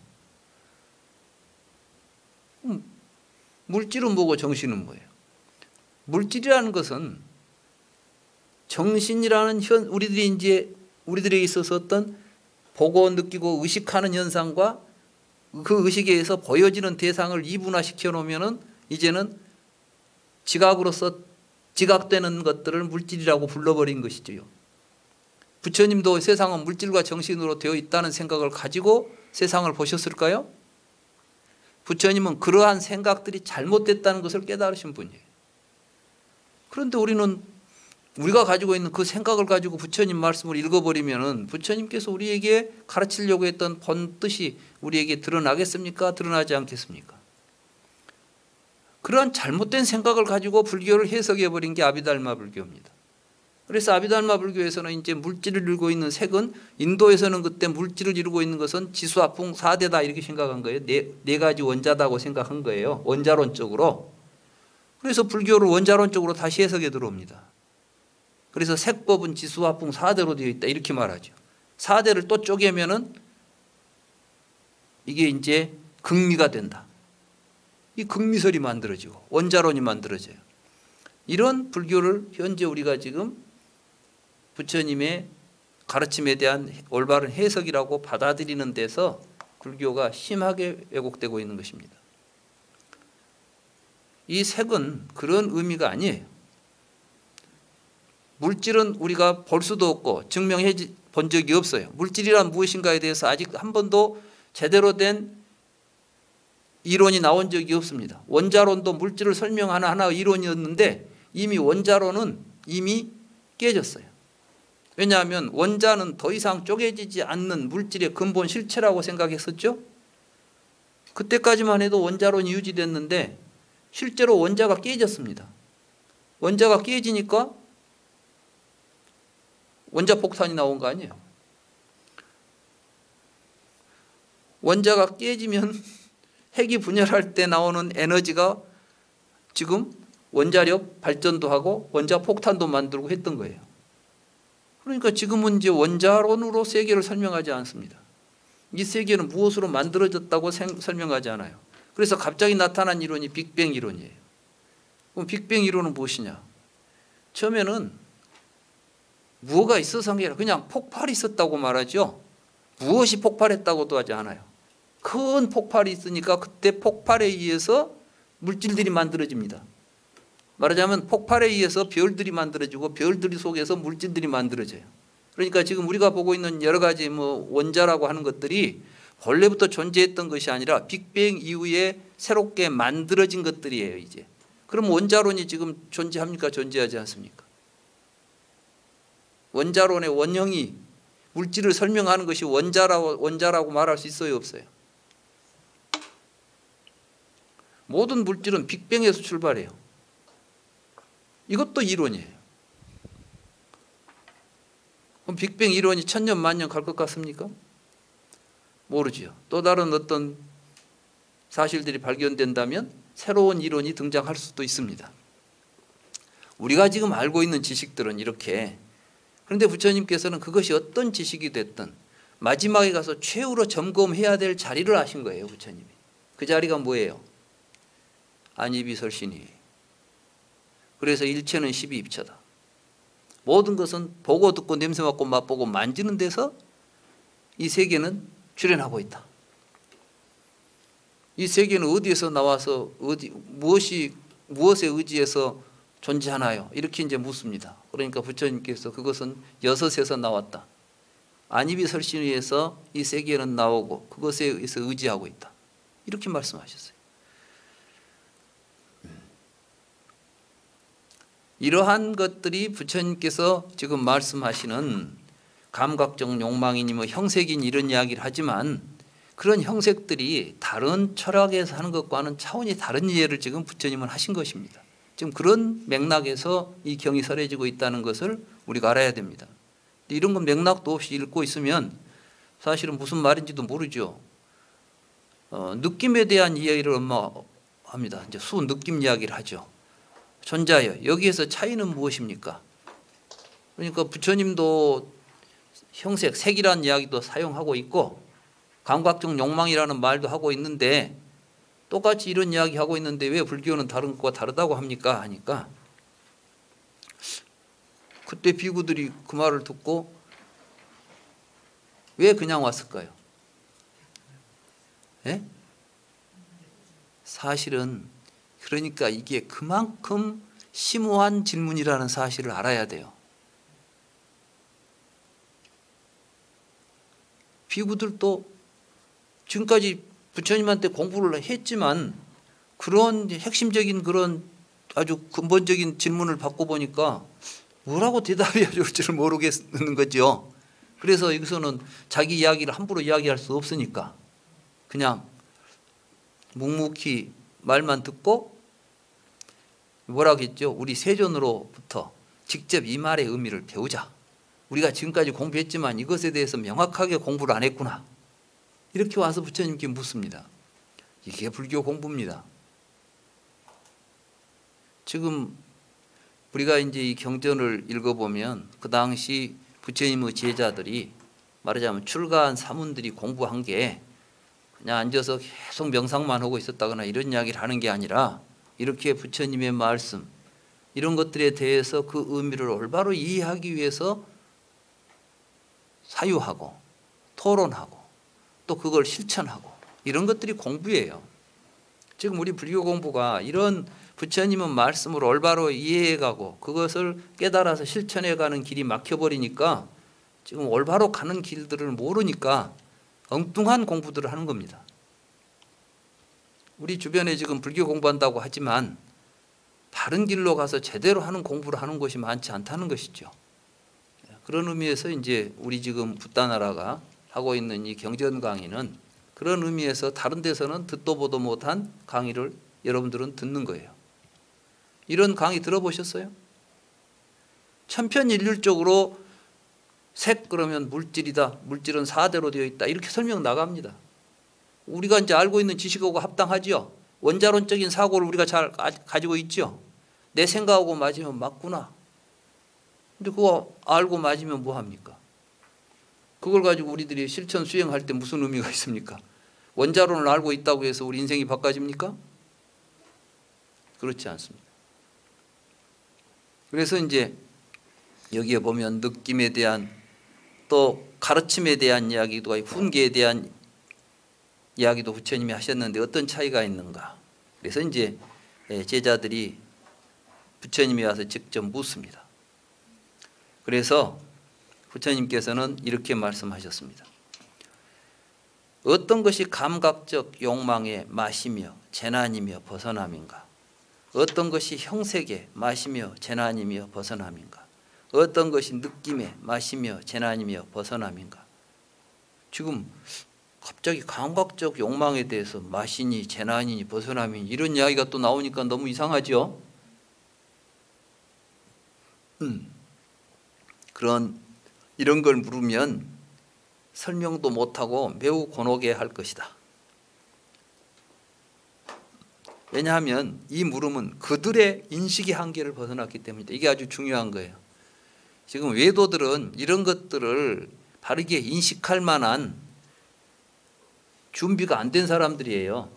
물질은 뭐고 정신은 뭐예요? 물질이라는 것은 정신이라는 우리들에게 있어서 어떤 보고 느끼고 의식하는 현상과 그 의식에 의해서 보여지는 대상을 이분화시켜 놓으면은 이제는 지각으로서 지각되는 것들을 물질이라고 불러버린 것이지요. 부처님도 세상은 물질과 정신으로 되어 있다는 생각을 가지고 세상을 보셨을까요? 부처님은 그러한 생각들이 잘못됐다는 것을 깨달으신 분이에요. 그런데 우리가 가지고 있는 그 생각을 가지고 부처님 말씀을 읽어버리면은 부처님께서 우리에게 가르치려고 했던 본 뜻이 우리에게 드러나겠습니까? 드러나지 않겠습니까? 그러한 잘못된 생각을 가지고 불교를 해석해버린 게 아비달마 불교입니다. 그래서 아비달마 불교에서는 이제 물질을 이루고 있는 색은, 인도에서는 그때 물질을 이루고 있는 것은 지수화풍 4대다 이렇게 생각한 거예요. 네 가지 원자다고 생각한 거예요. 원자론적으로. 그래서 불교를 원자론적으로 다시 해석에 들어옵니다. 그래서 색법은 지수화풍 4대로 되어 있다 이렇게 말하죠. 4대를 또 쪼개면은 이게 이제 극미가 된다. 이 극미설이 만들어지고 원자론이 만들어져요. 이런 불교를 현재 우리가 지금 부처님의 가르침에 대한 올바른 해석이라고 받아들이는 데서 불교가 심하게 왜곡되고 있는 것입니다. 이 색은 그런 의미가 아니에요. 물질은 우리가 볼 수도 없고 증명해 본 적이 없어요. 물질이란 무엇인가에 대해서 아직 한 번도 제대로 된 이론이 나온 적이 없습니다. 원자론도 물질을 설명하는 하나의 이론이었는데 이미 원자론은 이미 깨졌어요. 왜냐하면 원자는 더 이상 쪼개지지 않는 물질의 근본 실체라고 생각했었죠. 그때까지만 해도 원자론이 유지됐는데 실제로 원자가 깨졌습니다. 원자가 깨지니까 원자폭탄이 나온 거 아니에요. 원자가 깨지면 핵이 분열할 때 나오는 에너지가 지금 원자력 발전도 하고 원자폭탄도 만들고 했던 거예요. 그러니까 지금은 이제 원자론으로 세계를 설명하지 않습니다. 이 세계는 무엇으로 만들어졌다고 설명하지 않아요. 그래서 갑자기 나타난 이론이 빅뱅 이론이에요. 그럼 빅뱅 이론은 무엇이냐? 처음에는 무엇가 있어서 한 게 아니라 그냥 폭발이 있었다고 말하죠. 무엇이 폭발했다고도 하지 않아요. 큰 폭발이 있으니까 그때 폭발에 의해서 물질들이 만들어집니다. 말하자면 폭발에 의해서 별들이 만들어지고 별들 속에서 물질들이 만들어져요. 그러니까 지금 우리가 보고 있는 여러 가지 원자라고 하는 것들이 원래부터 존재했던 것이 아니라 빅뱅 이후에 새롭게 만들어진 것들이에요. 이제 그럼 원자론이 지금 존재합니까? 존재하지 않습니까? 원자론의 원형이 물질을 설명하는 것이 원자라고 말할 수 있어요? 없어요? 모든 물질은 빅뱅에서 출발해요. 이것도 이론이에요. 그럼 빅뱅 이론이 천년 만년 갈 것 같습니까? 모르지요. 또 다른 어떤 사실들이 발견된다면 새로운 이론이 등장할 수도 있습니다. 우리가 지금 알고 있는 지식들은 이렇게, 그런데 부처님께서는 그것이 어떤 지식이 됐든 마지막에 가서 최후로 점검해야 될 자리를 하신 거예요. 부처님이. 그 자리가 뭐예요? 안이비설신이에요. 그래서 일체는 십이입체다. 모든 것은 보고 듣고 냄새 맡고 맛보고 만지는 데서 이 세계는 출현하고 있다. 이 세계는 어디에서 나와서 무엇에 의지해서 존재하나요? 이렇게 이제 묻습니다. 그러니까 부처님께서 그것은 여섯에서 나왔다. 안이비설신에서 이 세계는 나오고 그것에 의해서 의지하고 있다. 이렇게 말씀하셨어요. 이러한 것들이 부처님께서 지금 말씀하시는 감각적 욕망이니 형색인 이런 이야기를 하지만 그런 형색들이 다른 철학에서 하는 것과는 차원이 다른 이해를 지금 부처님은 하신 것입니다. 지금 그런 맥락에서 이 경이 설해지고 있다는 것을 우리가 알아야 됩니다. 이런 건 맥락도 없이 읽고 있으면 사실은 무슨 말인지도 모르죠. 느낌에 대한 이야기를 엄마 합니다. 이제 수느낌 이야기를 하죠. 존자여, 여기에서 차이는 무엇입니까? 그러니까 부처님도 형색, 색이라는 이야기도 사용하고 있고 감각적 욕망이라는 말도 하고 있는데 똑같이 이런 이야기 하고 있는데 왜 불교는 다른 것과 다르다고 합니까? 하니까 그때 비구들이 그 말을 듣고 왜 그냥 왔을까요? 예? 사실은 그러니까 이게 그만큼 심오한 질문이라는 사실을 알아야 돼요. 비구들도 지금까지 부처님한테 공부를 했지만 그런 핵심적인 그런 아주 근본적인 질문을 받고 보니까 뭐라고 대답해야 될지를 모르겠는 거죠. 그래서 여기서는 자기 이야기를 함부로 이야기할 수 없으니까 그냥 묵묵히 말만 듣고 뭐라고 했죠? 우리 세존으로부터 직접 이 말의 의미를 배우자. 우리가 지금까지 공부했지만 이것에 대해서 명확하게 공부를 안 했구나. 이렇게 와서 부처님께 묻습니다. 이게 불교 공부입니다. 지금 우리가 이제 이 경전을 읽어보면 그 당시 부처님의 제자들이 말하자면 출가한 사문들이 공부한 게 그냥 앉아서 계속 명상만 하고 있었다거나 이런 이야기를 하는 게 아니라 이렇게 부처님의 말씀 이런 것들에 대해서 그 의미를 올바로 이해하기 위해서 사유하고 토론하고 또 그걸 실천하고 이런 것들이 공부예요. 지금 우리 불교 공부가 이런 부처님의 말씀을 올바로 이해해가고 그것을 깨달아서 실천해가는 길이 막혀버리니까 지금 올바로 가는 길들을 모르니까 엉뚱한 공부들을 하는 겁니다. 우리 주변에 지금 불교 공부한다고 하지만 바른 길로 가서 제대로 하는 공부를 하는 곳이 많지 않다는 것이죠. 그런 의미에서 이제 우리 지금 붓다나라가 하고 있는 이 경전 강의는 그런 의미에서 다른 데서는 듣도 보도 못한 강의를 여러분들은 듣는 거예요. 이런 강의 들어보셨어요? 천편일률적으로 색 그러면 물질이다. 물질은 4대로 되어 있다. 이렇게 설명 나갑니다. 우리가 이제 알고 있는 지식하고 합당하지요. 원자론적인 사고를 우리가 잘 가지고 있죠. 내 생각하고 맞으면 맞구나. 근데 그거 알고 맞으면 뭐합니까? 그걸 가지고 우리들이 실천 수행할 때 무슨 의미가 있습니까? 원자론을 알고 있다고 해서 우리 인생이 바꿔집니까? 그렇지 않습니다. 그래서 이제 여기에 보면 느낌에 대한 또 가르침에 대한 이야기도 훈계에 대한 이야기도 부처님이 하셨는데 어떤 차이가 있는가? 그래서 이제 제자들이 부처님이 와서 직접 묻습니다. 그래서 부처님께서는 이렇게 말씀하셨습니다. 어떤 것이 감각적 욕망의 맛이며 재난이며 벗어남인가? 어떤 것이 형색의 맛이며 재난이며 벗어남인가? 어떤 것이 느낌의 맛이며 재난이며 벗어남인가? 지금 갑자기 감각적 욕망에 대해서 맛이니 재난이니 벗어남이니 이런 이야기가 또 나오니까 너무 이상하죠? 이런 걸 물으면 설명도 못하고 매우 곤혹해 할 것이다. 왜냐하면 이 물음은 그들의 인식의 한계를 벗어났기 때문이다. 이게 아주 중요한 거예요. 지금 외도들은 이런 것들을 바르게 인식할 만한 준비가 안 된 사람들이에요.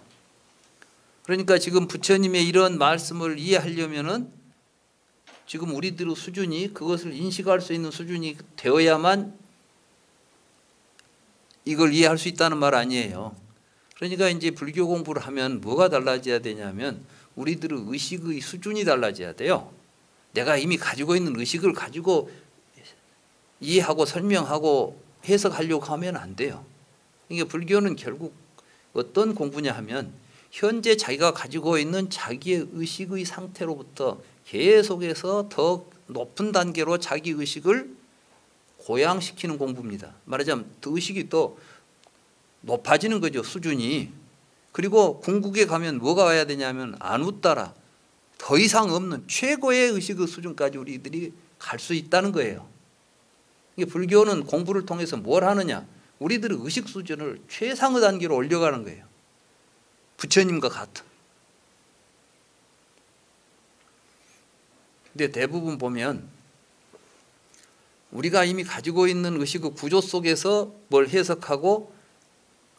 그러니까 지금 부처님의 이런 말씀을 이해하려면은 지금 우리들의 수준이 그것을 인식할 수 있는 수준이 되어야만 이걸 이해할 수 있다는 말 아니에요. 그러니까 이제 불교 공부를 하면 뭐가 달라져야 되냐면 우리들의 의식의 수준이 달라져야 돼요. 내가 이미 가지고 있는 의식을 가지고 이해하고 설명하고 해석하려고 하면 안 돼요. 그러니까 불교는 결국 어떤 공부냐 하면 현재 자기가 가지고 있는 자기의 의식의 상태로부터 계속해서 더 높은 단계로 자기 의식을 고양시키는 공부입니다. 말하자면 그 의식이 또 높아지는 거죠, 수준이. 그리고 궁극에 가면 뭐가 와야 되냐면 안웃따라 더 이상 없는 최고의 의식의 수준까지 우리들이 갈 수 있다는 거예요. 이게 불교는 공부를 통해서 뭘 하느냐? 우리들의 의식 수준을 최상의 단계로 올려가는 거예요. 부처님과 같은. 근데 대부분 보면 우리가 이미 가지고 있는 의식의 구조 속에서 뭘 해석하고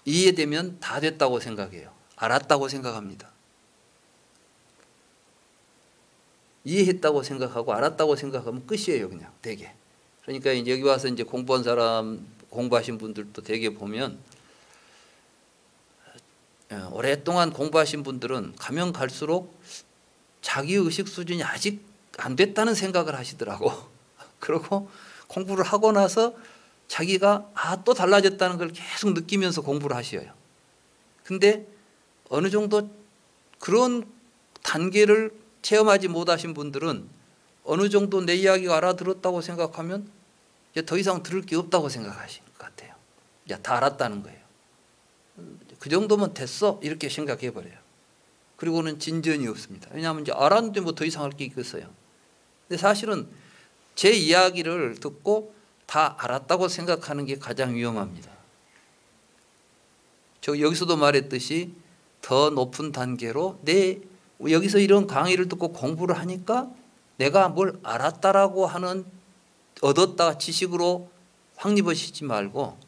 이해되면 다 됐다고 생각해요. 알았다고 생각합니다. 이해했다고 생각하고 알았다고 생각하면 끝이에요, 그냥 되게. 그러니까 이제 여기 와서 이제 공부한 사람, 공부하신 분들도 되게 보면 오랫동안 공부하신 분들은 가면 갈수록 자기 의식 수준이 아직 안 됐다는 생각을 하시더라고. 그리고 공부를 하고 나서 자기가 또 달라졌다는 걸 계속 느끼면서 공부를 하셔요. 근데 어느 정도 그런 단계를 체험하지 못하신 분들은 어느 정도 내 이야기가 알아들었다고 생각하면 이제 더 이상 들을 게 없다고 생각하시는 것 같아요. 이제 다 알았다는 거예요. 그 정도면 됐어 이렇게 생각해 버려요. 그리고는 진전이 없습니다. 왜냐하면 이제 알았는데 뭐 더 이상 할 게 있겠어요. 근데 사실은 제 이야기를 듣고 다 알았다고 생각하는 게 가장 위험합니다. 저 여기서도 말했듯이 더 높은 단계로 여기서 이런 강의를 듣고 공부를 하니까 내가 뭘 알았다라고 하는 얻었다 지식으로 확립하시지 말고,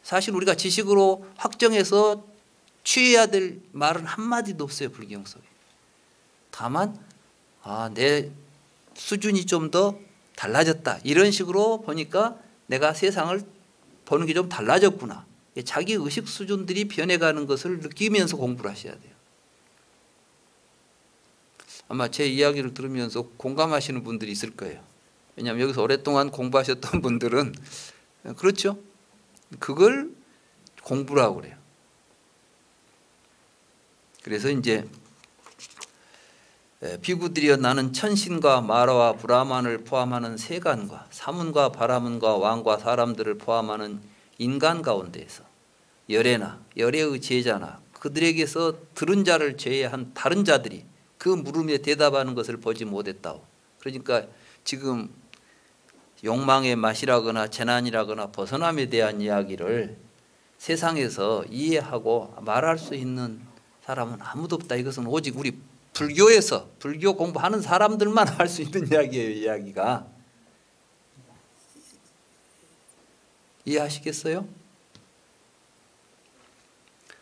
사실 우리가 지식으로 확정해서 취해야 될 말은 한마디도 없어요, 불경 속에. 다만 내 수준이 좀 더 달라졌다, 이런 식으로 보니까 내가 세상을 보는 게 좀 달라졌구나, 자기 의식 수준들이 변해가는 것을 느끼면서 공부를 하셔야 돼요. 아마 제 이야기를 들으면서 공감하시는 분들이 있을 거예요. 왜냐하면 여기서 오랫동안 공부하셨던 분들은 그렇죠. 그걸 공부라고 그래요. 그래서 이제 비구들이여, 나는 천신과 마라와 브라만을 포함하는 세간과 사문과 바라문과 왕과 사람들을 포함하는 인간 가운데에서 열애나 열애의 제자나 그들에게서 들은 자를 제외한 다른 자들이 그 물음에 대답하는 것을 보지 못했다고. 그러니까 지금 욕망의 맛이라거나 재난이라거나 벗어남에 대한 이야기를 세상에서 이해하고 말할 수 있는 사람은 아무도 없다. 이것은 오직 우리 불교에서 불교 공부하는 사람들만 할 수 있는 이야기예요. 이야기가. 이해하시겠어요?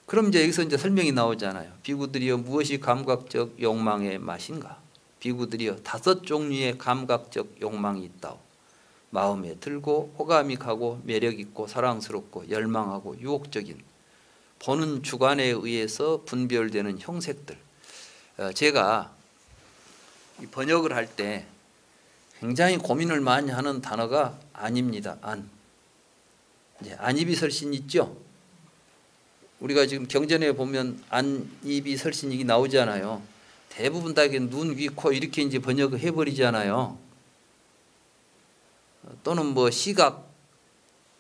그럼 이제 설명이 나오잖아요. 비구들이여, 무엇이 감각적 욕망의 맛인가? 비구들이여, 5 종류의 감각적 욕망이 있다오. 마음에 들고 호감이 가고 매력 있고 사랑스럽고 열망하고 유혹적인 보는 주관에 의해서 분별되는 형색들. 제가 번역을 할 때 굉장히 고민을 많이 하는 단어가 안입니다. 안. 안이비설신 있죠? 우리가 지금 경전에 보면 안이비설신이 나오잖아요. 대부분 다 눈, 귀, 코 이렇게 이제 번역을 해버리잖아요. 또는 뭐 시각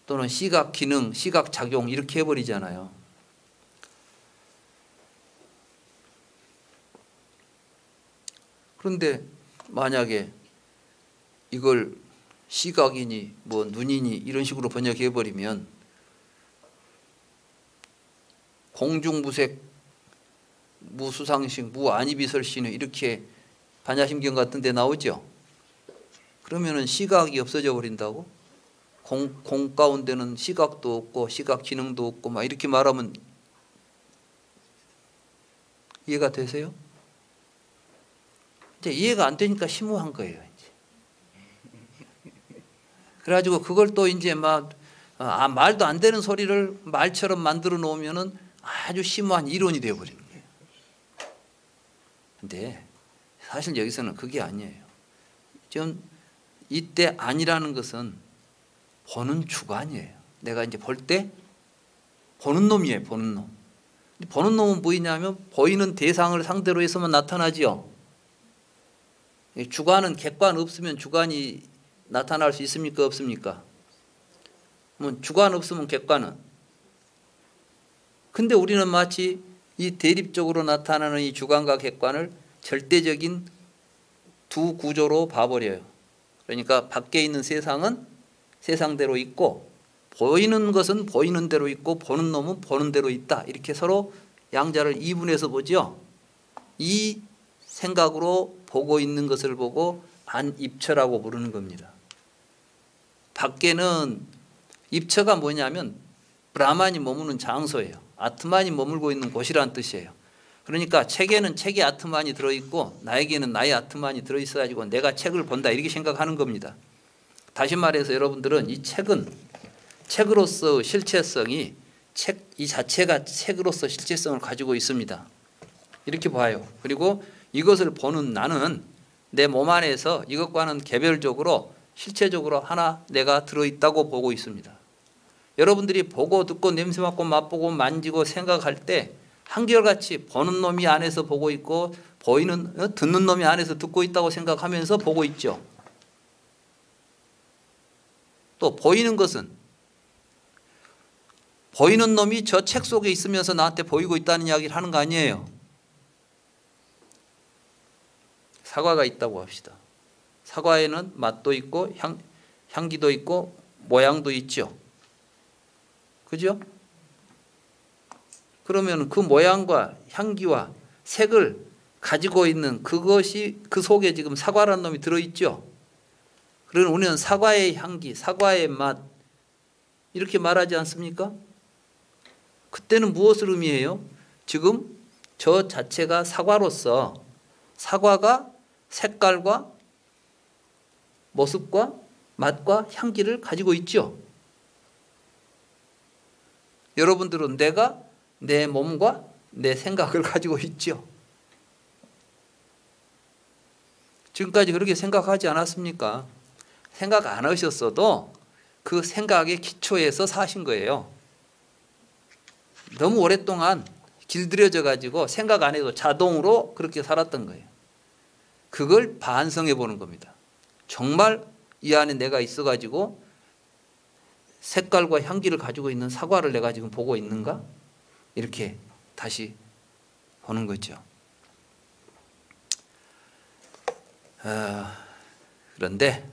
또는 시각 기능, 시각 작용 이렇게 해버리잖아요. 그런데 만약에 이걸 시각이니 뭐 눈이니 이런 식으로 번역해 버리면 공중무색 무수상식 무안이비설신의 이렇게 반야심경 같은 데 나오죠. 그러면은 시각이 없어져 버린다고? 공 가운데는 시각도 없고 시각 기능도 없고 막 이렇게 말하면 이해가 되세요? 이제 이해가 안 되니까 심오한 거예요. 이제. 그래가지고 그걸 또 이제 말도 안 되는 소리를 말처럼 만들어 놓으면은 아주 심오한 이론이 되어버리는 거예요. 근데 사실 여기서는 그게 아니에요. 지금 이때 아니라는 것은 보는 주관이에요. 내가 이제 볼 때 보는 놈이에요. 보는 놈. 보는 놈은 뭐냐면 보이는 대상을 상대로 해서만 나타나지요. 주관은 객관 없으면 주관이 나타날 수 있습니까? 없습니까? 주관 없으면 객관은. 근데 우리는 마치 이 대립적으로 나타나는 이 주관과 객관을 절대적인 두 구조로 봐버려요. 그러니까 밖에 있는 세상은 세상대로 있고 보이는 것은 보이는 대로 있고 보는 놈은 보는 대로 있다. 이렇게 서로 양자를 이분해서 보죠. 이 생각으로 보고 있는 것을 보고 안입처라고 부르는 겁니다. 밖에는 입처가 뭐냐면 브라만이 머무는 장소예요. 아트만이 머물고 있는 곳이라는 뜻이에요. 그러니까 책에는 책의 아트만이 들어있고 나에게는 나의 아트만이 들어있어가지고 내가 책을 본다 이렇게 생각하는 겁니다. 다시 말해서 여러분들은 이 책은 책으로서 실체성이 이 자체가 책으로서 실체성을 가지고 있습니다. 이렇게 봐요. 그리고 이것을 보는 나는 내 몸 안에서 이것과는 개별적으로 실체적으로 하나 내가 들어있다고 보고 있습니다. 여러분들이 보고 듣고 냄새 맡고 맛보고 만지고 생각할 때 한결같이 보는 놈이 안에서 보고 있고 듣는 놈이 안에서 듣고 있다고 생각하면서 보고 있죠. 또 보이는 것은 보이는 놈이 저 책 속에 있으면서 나한테 보이고 있다는 이야기를 하는 거 아니에요. 사과가 있다고 합시다. 사과에는 맛도 있고 향기도 있고 모양도 있죠. 그죠? 그러면 그 모양과 향기와 색을 가지고 있는 그것이 그 속에 지금 사과라는 놈이 들어있죠. 그러면 우리는 사과의 향기, 사과의 맛 이렇게 말하지 않습니까? 그때는 무엇을 의미해요? 지금 저 자체가 사과로서 사과가 색깔과 모습과 맛과 향기를 가지고 있죠. 여러분들은 내가 내 몸과 내 생각을 가지고 있죠. 지금까지 그렇게 생각하지 않았습니까? 생각 안 하셨어도 그 생각의 기초에서 사신 거예요. 너무 오랫동안 길들여져 가지고 생각 안 해도 자동으로 그렇게 살았던 거예요. 그걸 반성해 보는 겁니다. 정말 이 안에 내가 있어 가지고 색깔과 향기를 가지고 있는 사과를 내가 지금 보고 있는가? 이렇게 다시 보는 거죠. 그런데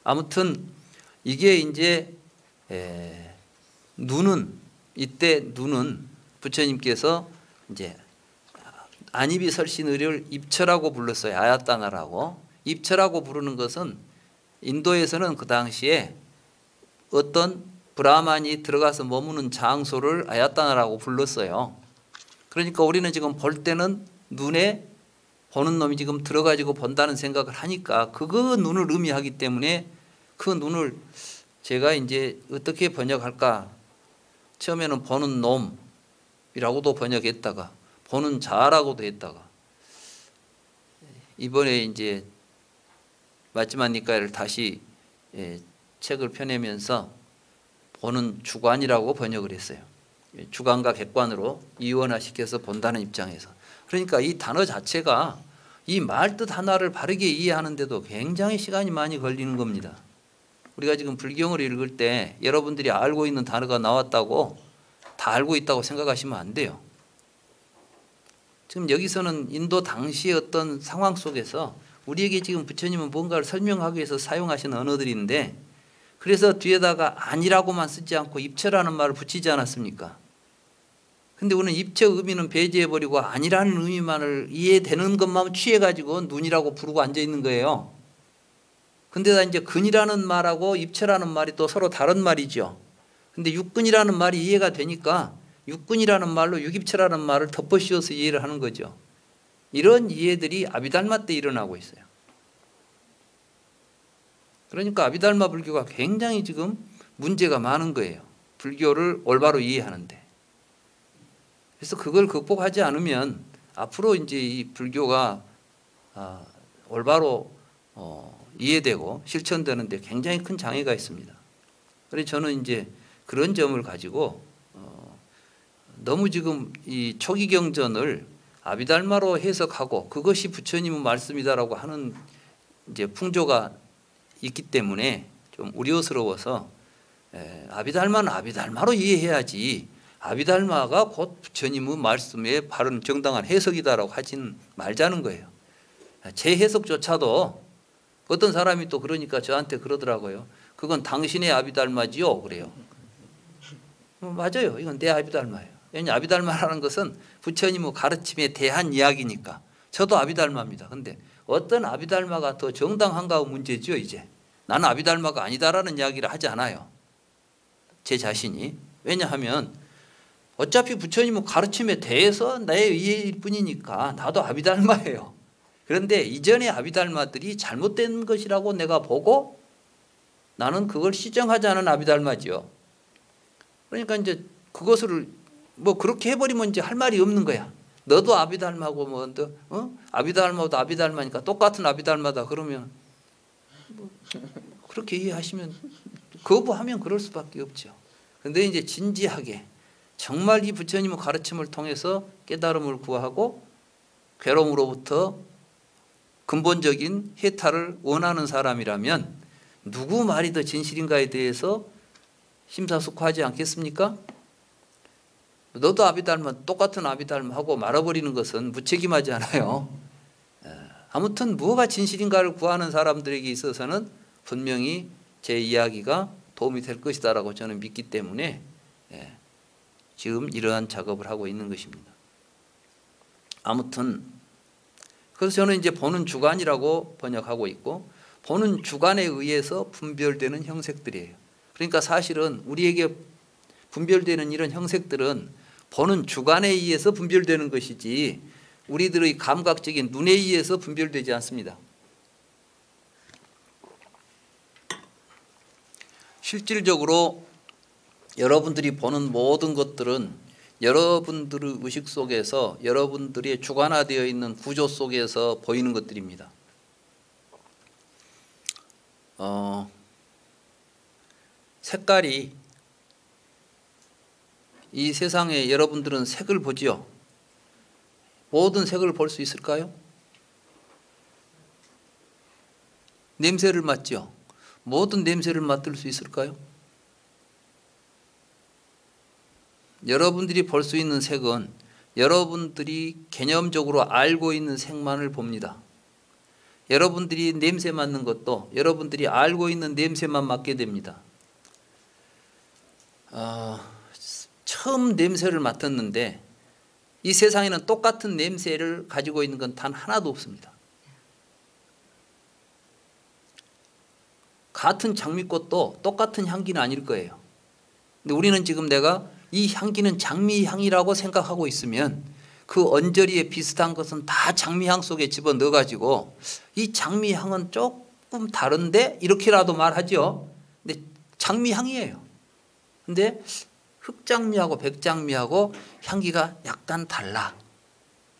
아무튼 이게 이제 이때 눈은 부처님께서 이제 안입이 설신의를 입처라고 불렀어요. 아야따나라고. 입처라고 부르는 것은 인도에서는 그 당시에 어떤 브라만이 들어가서 머무는 장소를 아야따나라고 불렀어요. 그러니까 우리는 지금 볼 때는 눈에 보는 놈이 지금 들어가지고 본다는 생각을 하니까 그거 눈을 의미하기 때문에 그 눈을 제가 이제 어떻게 번역할까? 처음에는 보는 놈이라고도 번역했다가 보는 자라고도 했다가 이번에 이제 마지막 니까이를 다시 책을 펴내면서 보는 주관이라고 번역을 했어요. 주관과 객관으로 이원화시켜서 본다는 입장에서. 그러니까 이 단어 자체가 이 말뜻 하나를 바르게 이해하는데도 굉장히 시간이 많이 걸리는 겁니다. 우리가 지금 불경을 읽을 때 여러분들이 알고 있는 단어가 나왔다고 다 알고 있다고 생각하시면 안 돼요. 지금 여기서는 인도 당시의 어떤 상황 속에서 우리에게 지금 부처님은 뭔가를 설명하기 위해서 사용하신 언어들인데 그래서 뒤에다가 아니라고만 쓰지 않고 입처라는 말을 붙이지 않았습니까? 근데 우리는 입처 의미는 배제해버리고 아니라는 의미만을 이해되는 것만 취해가지고 눈이라고 부르고 앉아있는 거예요. 근데다 이제 근이라는 말하고 입처라는 말이 또 서로 다른 말이죠. 근데 육근이라는 말이 이해가 되니까 육근이라는 말로 육입처라는 말을 덮어씌워서 이해를 하는 거죠. 이런 이해들이 아비달마 때 일어나고 있어요. 그러니까 아비달마 불교가 굉장히 지금 문제가 많은 거예요. 불교를 올바로 이해하는데. 그래서 그걸 극복하지 않으면 앞으로 이제 이 불교가 올바로 이해되고 실천되는데 굉장히 큰 장애가 있습니다. 그래서 저는 이제 그런 점을 가지고 너무 지금 이 초기 경전을 아비달마로 해석하고 그것이 부처님의 말씀이다라고 하는 이제 풍조가 있기 때문에 좀 우려스러워서 아비달마는 아비달마로 이해해야지 아비달마가 곧 부처님의 말씀의 바른 정당한 해석이다라고 하진 말자는 거예요. 제 해석조차도 어떤 사람이 또 그러니까 저한테 그러더라고요. 그건 당신의 아비달마지요? 그래요. 맞아요. 이건 내 아비달마예요. 왜냐하면 아비달마라는 것은 부처님의 가르침에 대한 이야기니까. 저도 아비달마입니다. 근데 어떤 아비달마가 더 정당한가 문제죠. 이제 나는 아비달마가 아니다라는 이야기를 하지 않아요. 제 자신이. 왜냐하면 어차피 부처님의 가르침에 대해서 내 이해일 뿐이니까 나도 아비달마예요. 그런데 이전의 아비달마들이 잘못된 것이라고 내가 보고 나는 그걸 시정하지 않은 아비달마지요. 그러니까 이제 그것을 뭐 그렇게 해버리면 이제 할 말이 없는 거야. 너도 아비달마고 뭐 아비달마도 아비달마니까 똑같은 아비달마다 그러면 뭐 그렇게 이해하시면 거부하면 그럴 수밖에 없죠. 그런데 이제 진지하게 정말 이 부처님의 가르침을 통해서 깨달음을 구하고 괴로움으로부터 근본적인 해탈을 원하는 사람이라면 누구 말이 더 진실인가에 대해서 심사숙고하지 않겠습니까? 너도 아비달마 똑같은 아비달마 하고 말아버리는 것은 무책임하지 않아요. 아무튼 무엇가 진실인가를 구하는 사람들에게 있어서는 분명히 제 이야기가 도움이 될 것이다라고 저는 믿기 때문에 지금 이러한 작업을 하고 있는 것입니다. 아무튼 그래서 저는 이제 보는 주관이라고 번역하고 있고, 보는 주관에 의해서 분별되는 형색들이에요. 그러니까 사실은 우리에게 분별되는 이런 형색들은 보는 주관에 의해서 분별되는 것이지 우리들의 감각적인 눈에 의해서 분별되지 않습니다. 실질적으로 여러분들이 보는 모든 것들은 여러분들의 의식 속에서 여러분들의 주관화되어 있는 구조 속에서 보이는 것들입니다. 색깔이, 이 세상에 여러분들은 색을 보지요. 모든 색을 볼 수 있을까요? 냄새를 맡지요. 모든 냄새를 맡을 수 있을까요? 여러분들이 볼 수 있는 색은 여러분들이 개념적으로 알고 있는 색만을 봅니다. 여러분들이 냄새 맡는 것도 여러분들이 알고 있는 냄새만 맡게 됩니다. 처음 냄새를 맡았는데 이 세상에는 똑같은 냄새를 가지고 있는 건 단 하나도 없습니다. 같은 장미꽃도 똑같은 향기는 아닐 거예요. 근데 우리는 지금 내가 이 향기는 장미향이라고 생각하고 있으면 그 언저리에 비슷한 것은 다 장미향 속에 집어넣어 가지고 이 장미향은 조금 다른데 이렇게라도 말하죠. 근데 장미향이에요. 근데 흑장미하고 백장미하고 향기가 약간 달라.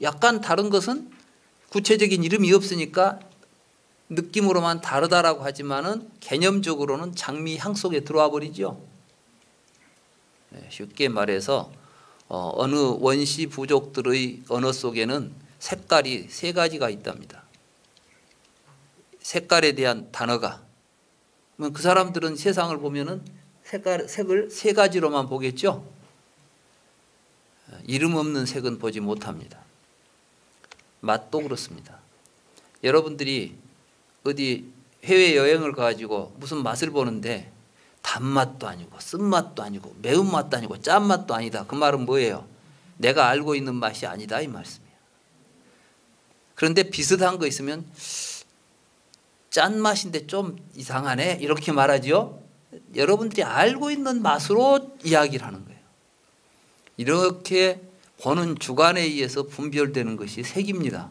약간 다른 것은 구체적인 이름이 없으니까 느낌으로만 다르다라고 하지만은 개념적으로는 장미향 속에 들어와 버리죠. 쉽게 말해서 어느 원시 부족들의 언어 속에는 색깔이 세 가지가 있답니다. 색깔에 대한 단어가. 그 사람들은 세상을 보면은 색을 세 가지로만 보겠죠. 이름 없는 색은 보지 못합니다. 맛도 그렇습니다. 여러분들이 어디 해외여행을 가지고 무슨 맛을 보는데 단맛도 아니고 쓴맛도 아니고 매운맛도 아니고 짠맛도 아니다. 그 말은 뭐예요? 내가 알고 있는 맛이 아니다 이 말씀이에요. 그런데 비슷한 거 있으면 짠맛인데 좀 이상하네 이렇게 말하죠. 여러분들이 알고 있는 맛으로 이야기를 하는 거예요. 이렇게 보는 주관에 의해서 분별되는 것이 색입니다.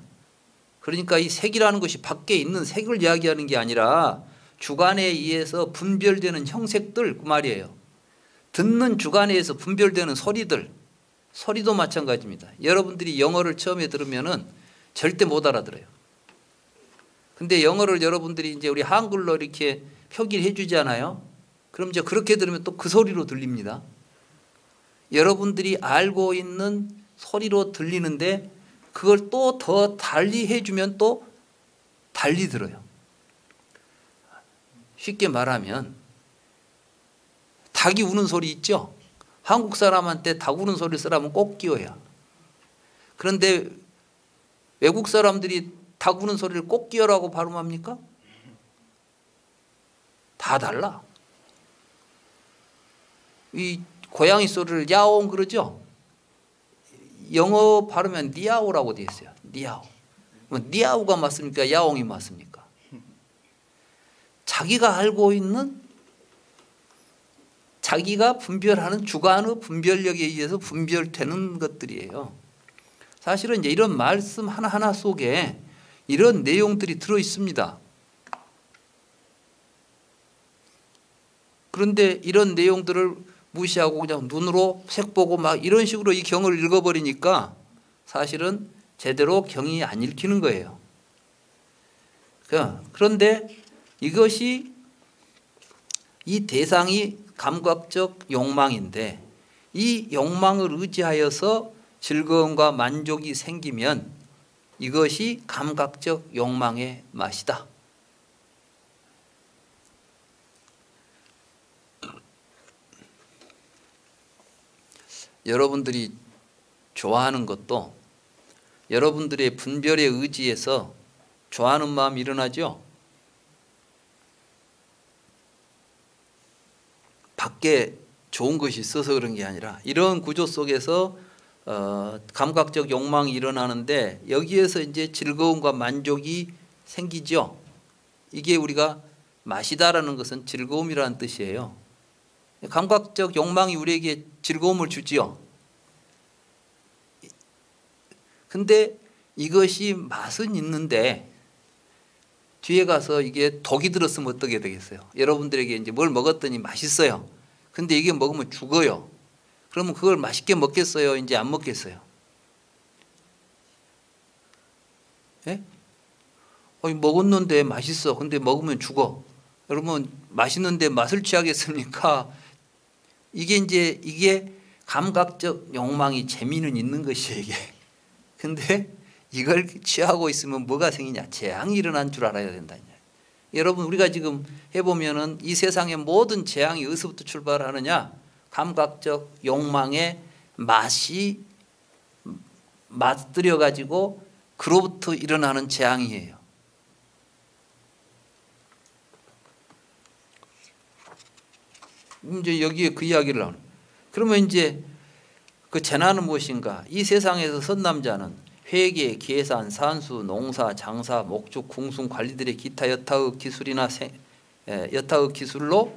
그러니까 이 색이라는 것이 밖에 있는 색을 이야기하는 게 아니라 주관에 의해서 분별되는 형색들 그 말이에요. 듣는 주관에 의해서 분별되는 소리들, 소리도 마찬가지입니다. 여러분들이 영어를 처음에 들으면은 절대 못 알아들어요. 근데 영어를 여러분들이 이제 우리 한글로 이렇게 표기를 해주잖아요. 그럼 이제 그렇게 들으면 또 그 소리로 들립니다. 여러분들이 알고 있는 소리로 들리는데 그걸 또 더 달리 해주면 또 달리 들어요. 쉽게 말하면 닭이 우는 소리 있죠. 한국 사람한테 닭 우는 소리 쓰라면 꼭 끼워야. 그런데 외국 사람들이 닭 우는 소리를 꼭 끼워라고 발음합니까? 다 달라. 이 고양이 소리를 야옹 그러죠. 영어 발음은 니아오라고 되어 있어요. 니아오. 니아오가 맞습니까? 야옹이 맞습니까? 자기가 알고 있는 자기가 분별하는 주관의 분별력에 의해서 분별되는 것들이에요. 사실은 이제 이런 말씀 하나하나 속에 이런 내용들이 들어 있습니다. 그런데 이런 내용들을 무시하고 그냥 눈으로 색 보고 막 이런 식으로 이 경을 읽어버리니까 사실은 제대로 경이 안 읽히는 거예요. 그런데 이것이 이 대상이 감각적 욕망인데 이 욕망을 의지하여서 즐거움과 만족이 생기면 이것이 감각적 욕망의 맛이다. 여러분들이 좋아하는 것도 여러분들의 분별에 의지해서 좋아하는 마음이 일어나죠. 밖에 좋은 것이 있어서 그런 게 아니라 이런 구조 속에서 감각적 욕망이 일어나는데 여기에서 이제 즐거움과 만족이 생기죠. 이게 우리가 마시다라는 것은 즐거움이라는 뜻이에요. 감각적 욕망이 우리에게 즐거움을 주지요. 근데 이것이 맛은 있는데 뒤에 가서 이게 독이 들었으면 어떻게 되겠어요? 여러분들에게 이제 뭘 먹었더니 맛있어요. 근데 이게 먹으면 죽어요. 그러면 그걸 맛있게 먹겠어요? 이제 안 먹겠어요? 예? 먹었는데 맛있어. 근데 먹으면 죽어. 여러분 맛있는데 맛을 취하겠습니까? 이게 감각적 욕망이 재미는 있는 것이에요. 이게. 근데 이걸 취하고 있으면 뭐가 생기냐? 재앙이 일어난 줄 알아야 된다. 여러분 우리가 지금 해보면은 이 세상의 모든 재앙이 어디서부터 출발하느냐? 감각적 욕망의 맛이 맛들여 가지고 그로부터 일어나는 재앙이에요. 이제 여기에 그 이야기를 하는. 그러면 이제 그 재난은 무엇인가? 이 세상에서 선 남자는 회계, 계산, 산수, 농사, 장사, 목축, 궁순 관리들의 기타 여타의 기술이나 여타의 기술로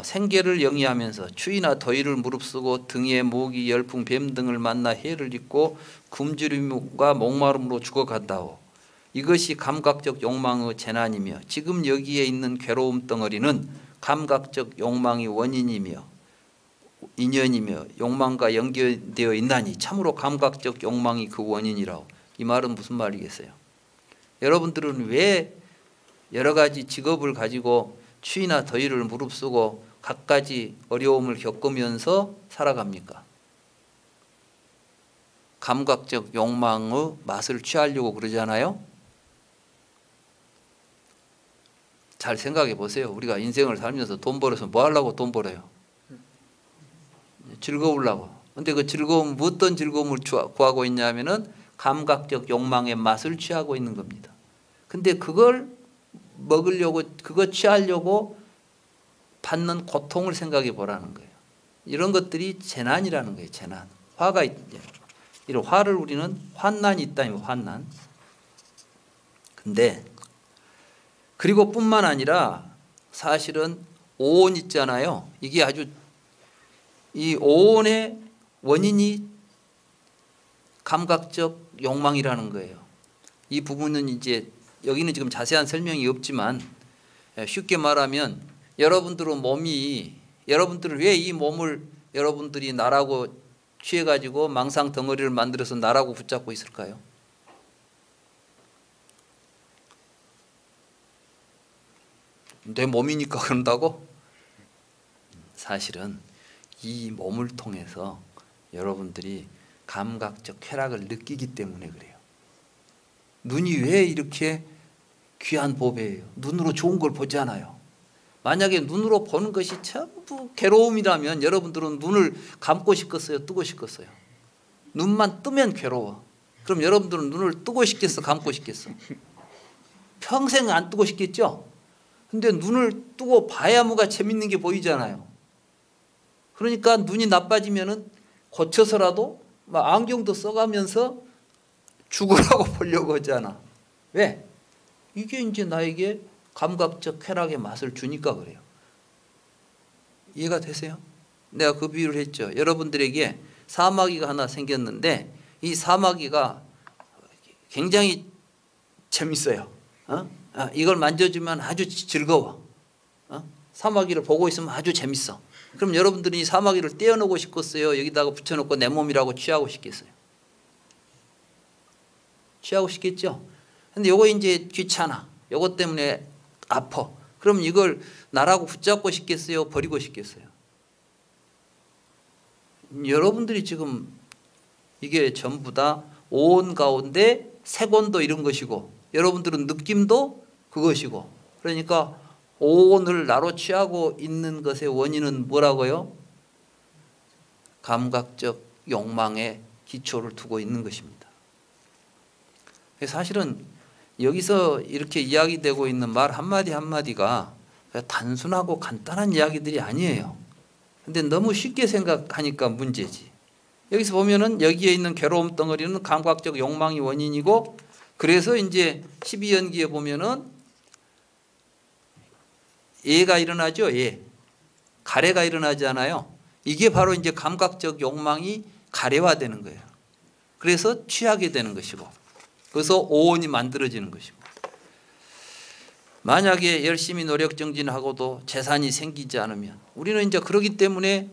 생계를 영위하면서 추위나 더위를 무릅쓰고 등에 모기, 열풍, 뱀 등을 만나 해를 입고 굶주림과 목마름으로 죽어간다오. 이것이 감각적 욕망의 재난이며 지금 여기에 있는 괴로움 덩어리는 감각적 욕망이 원인이며 인연이며 욕망과 연결되어 있나니 참으로 감각적 욕망이 그 원인이라고. 이 말은 무슨 말이겠어요? 여러분들은 왜 여러 가지 직업을 가지고 추위나 더위를 무릅쓰고 갖가지 어려움을 겪으면서 살아갑니까? 감각적 욕망의 맛을 취하려고 그러잖아요. 잘 생각해 보세요. 우리가 인생을 살면서 돈 벌어서 뭐 하려고 돈 벌어요? 즐거우려고. 근데 그 즐거움, 어떤 즐거움을 구하고 있냐면은 감각적 욕망의 맛을 취하고 있는 겁니다. 근데 그걸 먹으려고, 그거 취하려고 받는 고통을 생각해 보라는 거예요. 이런 것들이 재난이라는 거예요. 재난. 화가 있죠. 이런 화를 우리는 환난이 있다면 환난. 근데 그리고 뿐만 아니라 사실은 오온 있잖아요. 이게 아주 이 오온의 원인이 감각적 욕망이라는 거예요. 이 부분은 이제 여기는 지금 자세한 설명이 없지만 쉽게 말하면 여러분들은 여러분들은 왜 이 몸을 여러분들이 나라고 취해가지고 망상 덩어리를 만들어서 나라고 붙잡고 있을까요? 내 몸이니까 그런다고? 사실은 이 몸을 통해서 여러분들이 감각적 쾌락을 느끼기 때문에 그래요. 눈이 왜 이렇게 귀한 보배예요? 눈으로 좋은 걸 보잖아요. 만약에 눈으로 보는 것이 전부 괴로움이라면 여러분들은 눈을 감고 싶겠어요? 뜨고 싶겠어요? 눈만 뜨면 괴로워. 그럼 여러분들은 눈을 뜨고 싶겠어? 감고 싶겠어? 평생 안 뜨고 싶겠죠? 근데 눈을 뜨고 봐야 뭐가 재밌는 게 보이잖아요. 그러니까 눈이 나빠지면은 고쳐서라도 막 안경도 써가면서 죽으라고 보려고 하잖아. 왜? 이게 이제 나에게 감각적 쾌락의 맛을 주니까 그래요. 이해가 되세요? 내가 그 비유를 했죠. 여러분들에게 사마귀가 하나 생겼는데 이 사마귀가 굉장히 재밌어요. 이걸 만져주면 아주 즐거워. 사마귀를 보고 있으면 아주 재밌어. 그럼 여러분들이 이 사마귀를 떼어놓고 싶겠어요? 여기다가 붙여놓고 내 몸이라고 취하고 싶겠어요? 취하고 싶겠죠? 근데 요거 이제 귀찮아. 요거 때문에 아파. 그럼 이걸 나라고 붙잡고 싶겠어요? 버리고 싶겠어요? 여러분들이 지금 이게 전부 다 오온 가운데 색온도 이런 것이고 여러분들은 느낌도 그것이고 그러니까 오온을 나로 취하고 있는 것의 원인은 뭐라고요? 감각적 욕망에 기초를 두고 있는 것입니다. 사실은 여기서 이렇게 이야기되고 있는 말 한마디 한마디가 단순하고 간단한 이야기들이 아니에요. 근데 너무 쉽게 생각하니까 문제지. 여기서 보면은 여기에 있는 괴로움 덩어리는 감각적 욕망이 원인이고, 그래서 이제 12연기에 보면은 예가 일어나죠. 예. 가래가 일어나잖아요. 이게 바로 이제 감각적 욕망이 가래화되는 거예요. 그래서 취하게 되는 것이고, 그래서 오온이 만들어지는 것이고, 만약에 열심히 노력 정진하고도 재산이 생기지 않으면 우리는 이제 그러기 때문에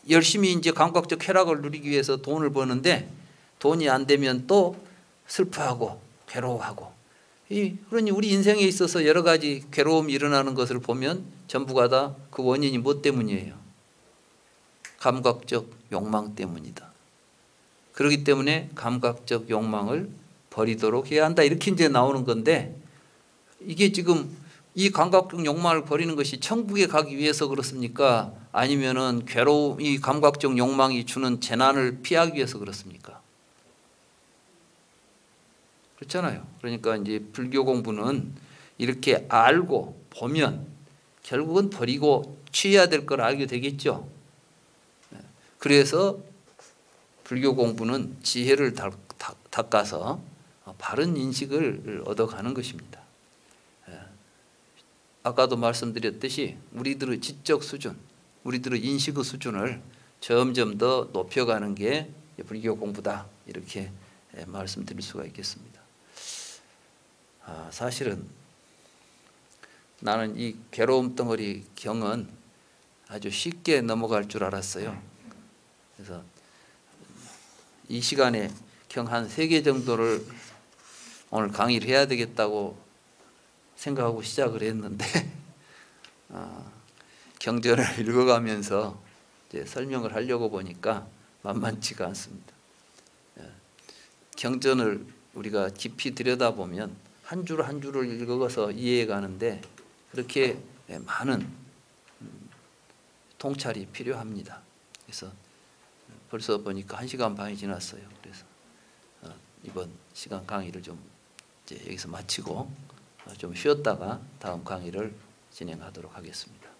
열심히 이제 감각적 쾌락을 누리기 위해서 돈을 버는데 돈이 안 되면 또 슬퍼하고 괴로워하고, 그러니 우리 인생에 있어서 여러 가지 괴로움이 일어나는 것을 보면 전부가 다 그 원인이 뭐 때문이에요? 감각적 욕망 때문이다. 그렇기 때문에 감각적 욕망을 버리도록 해야 한다, 이렇게 이제 나오는 건데, 이게 지금 이 감각적 욕망을 버리는 것이 천국에 가기 위해서 그렇습니까? 아니면은 괴로움, 이 감각적 욕망이 주는 재난을 피하기 위해서 그렇습니까? 그렇잖아요. 그러니까 이제 불교 공부는 이렇게 알고 보면 결국은 버리고 취해야 될 걸 알게 되겠죠. 그래서 불교 공부는 지혜를 닦아서 바른 인식을 얻어가는 것입니다. 아까도 말씀드렸듯이 우리들의 지적 수준, 우리들의 인식의 수준을 점점 더 높여가는 게 불교 공부다, 이렇게 말씀드릴 수가 있겠습니다. 사실은 나는 이 괴로움 덩어리 경은 아주 쉽게 넘어갈 줄 알았어요. 그래서 이 시간에 경 한 3개 정도를 오늘 강의를 해야 되겠다고 생각하고 시작을 했는데 경전을 읽어가면서 이제 설명을 하려고 보니까 만만치가 않습니다. 경전을 우리가 깊이 들여다보면 한 줄 한 줄을 읽어서 이해해 가는데 그렇게 많은 통찰이 필요합니다. 그래서 벌써 보니까 1시간 반이 지났어요. 그래서 이번 시간 강의를 좀 이제 여기서 마치고 좀 쉬었다가 다음 강의를 진행하도록 하겠습니다.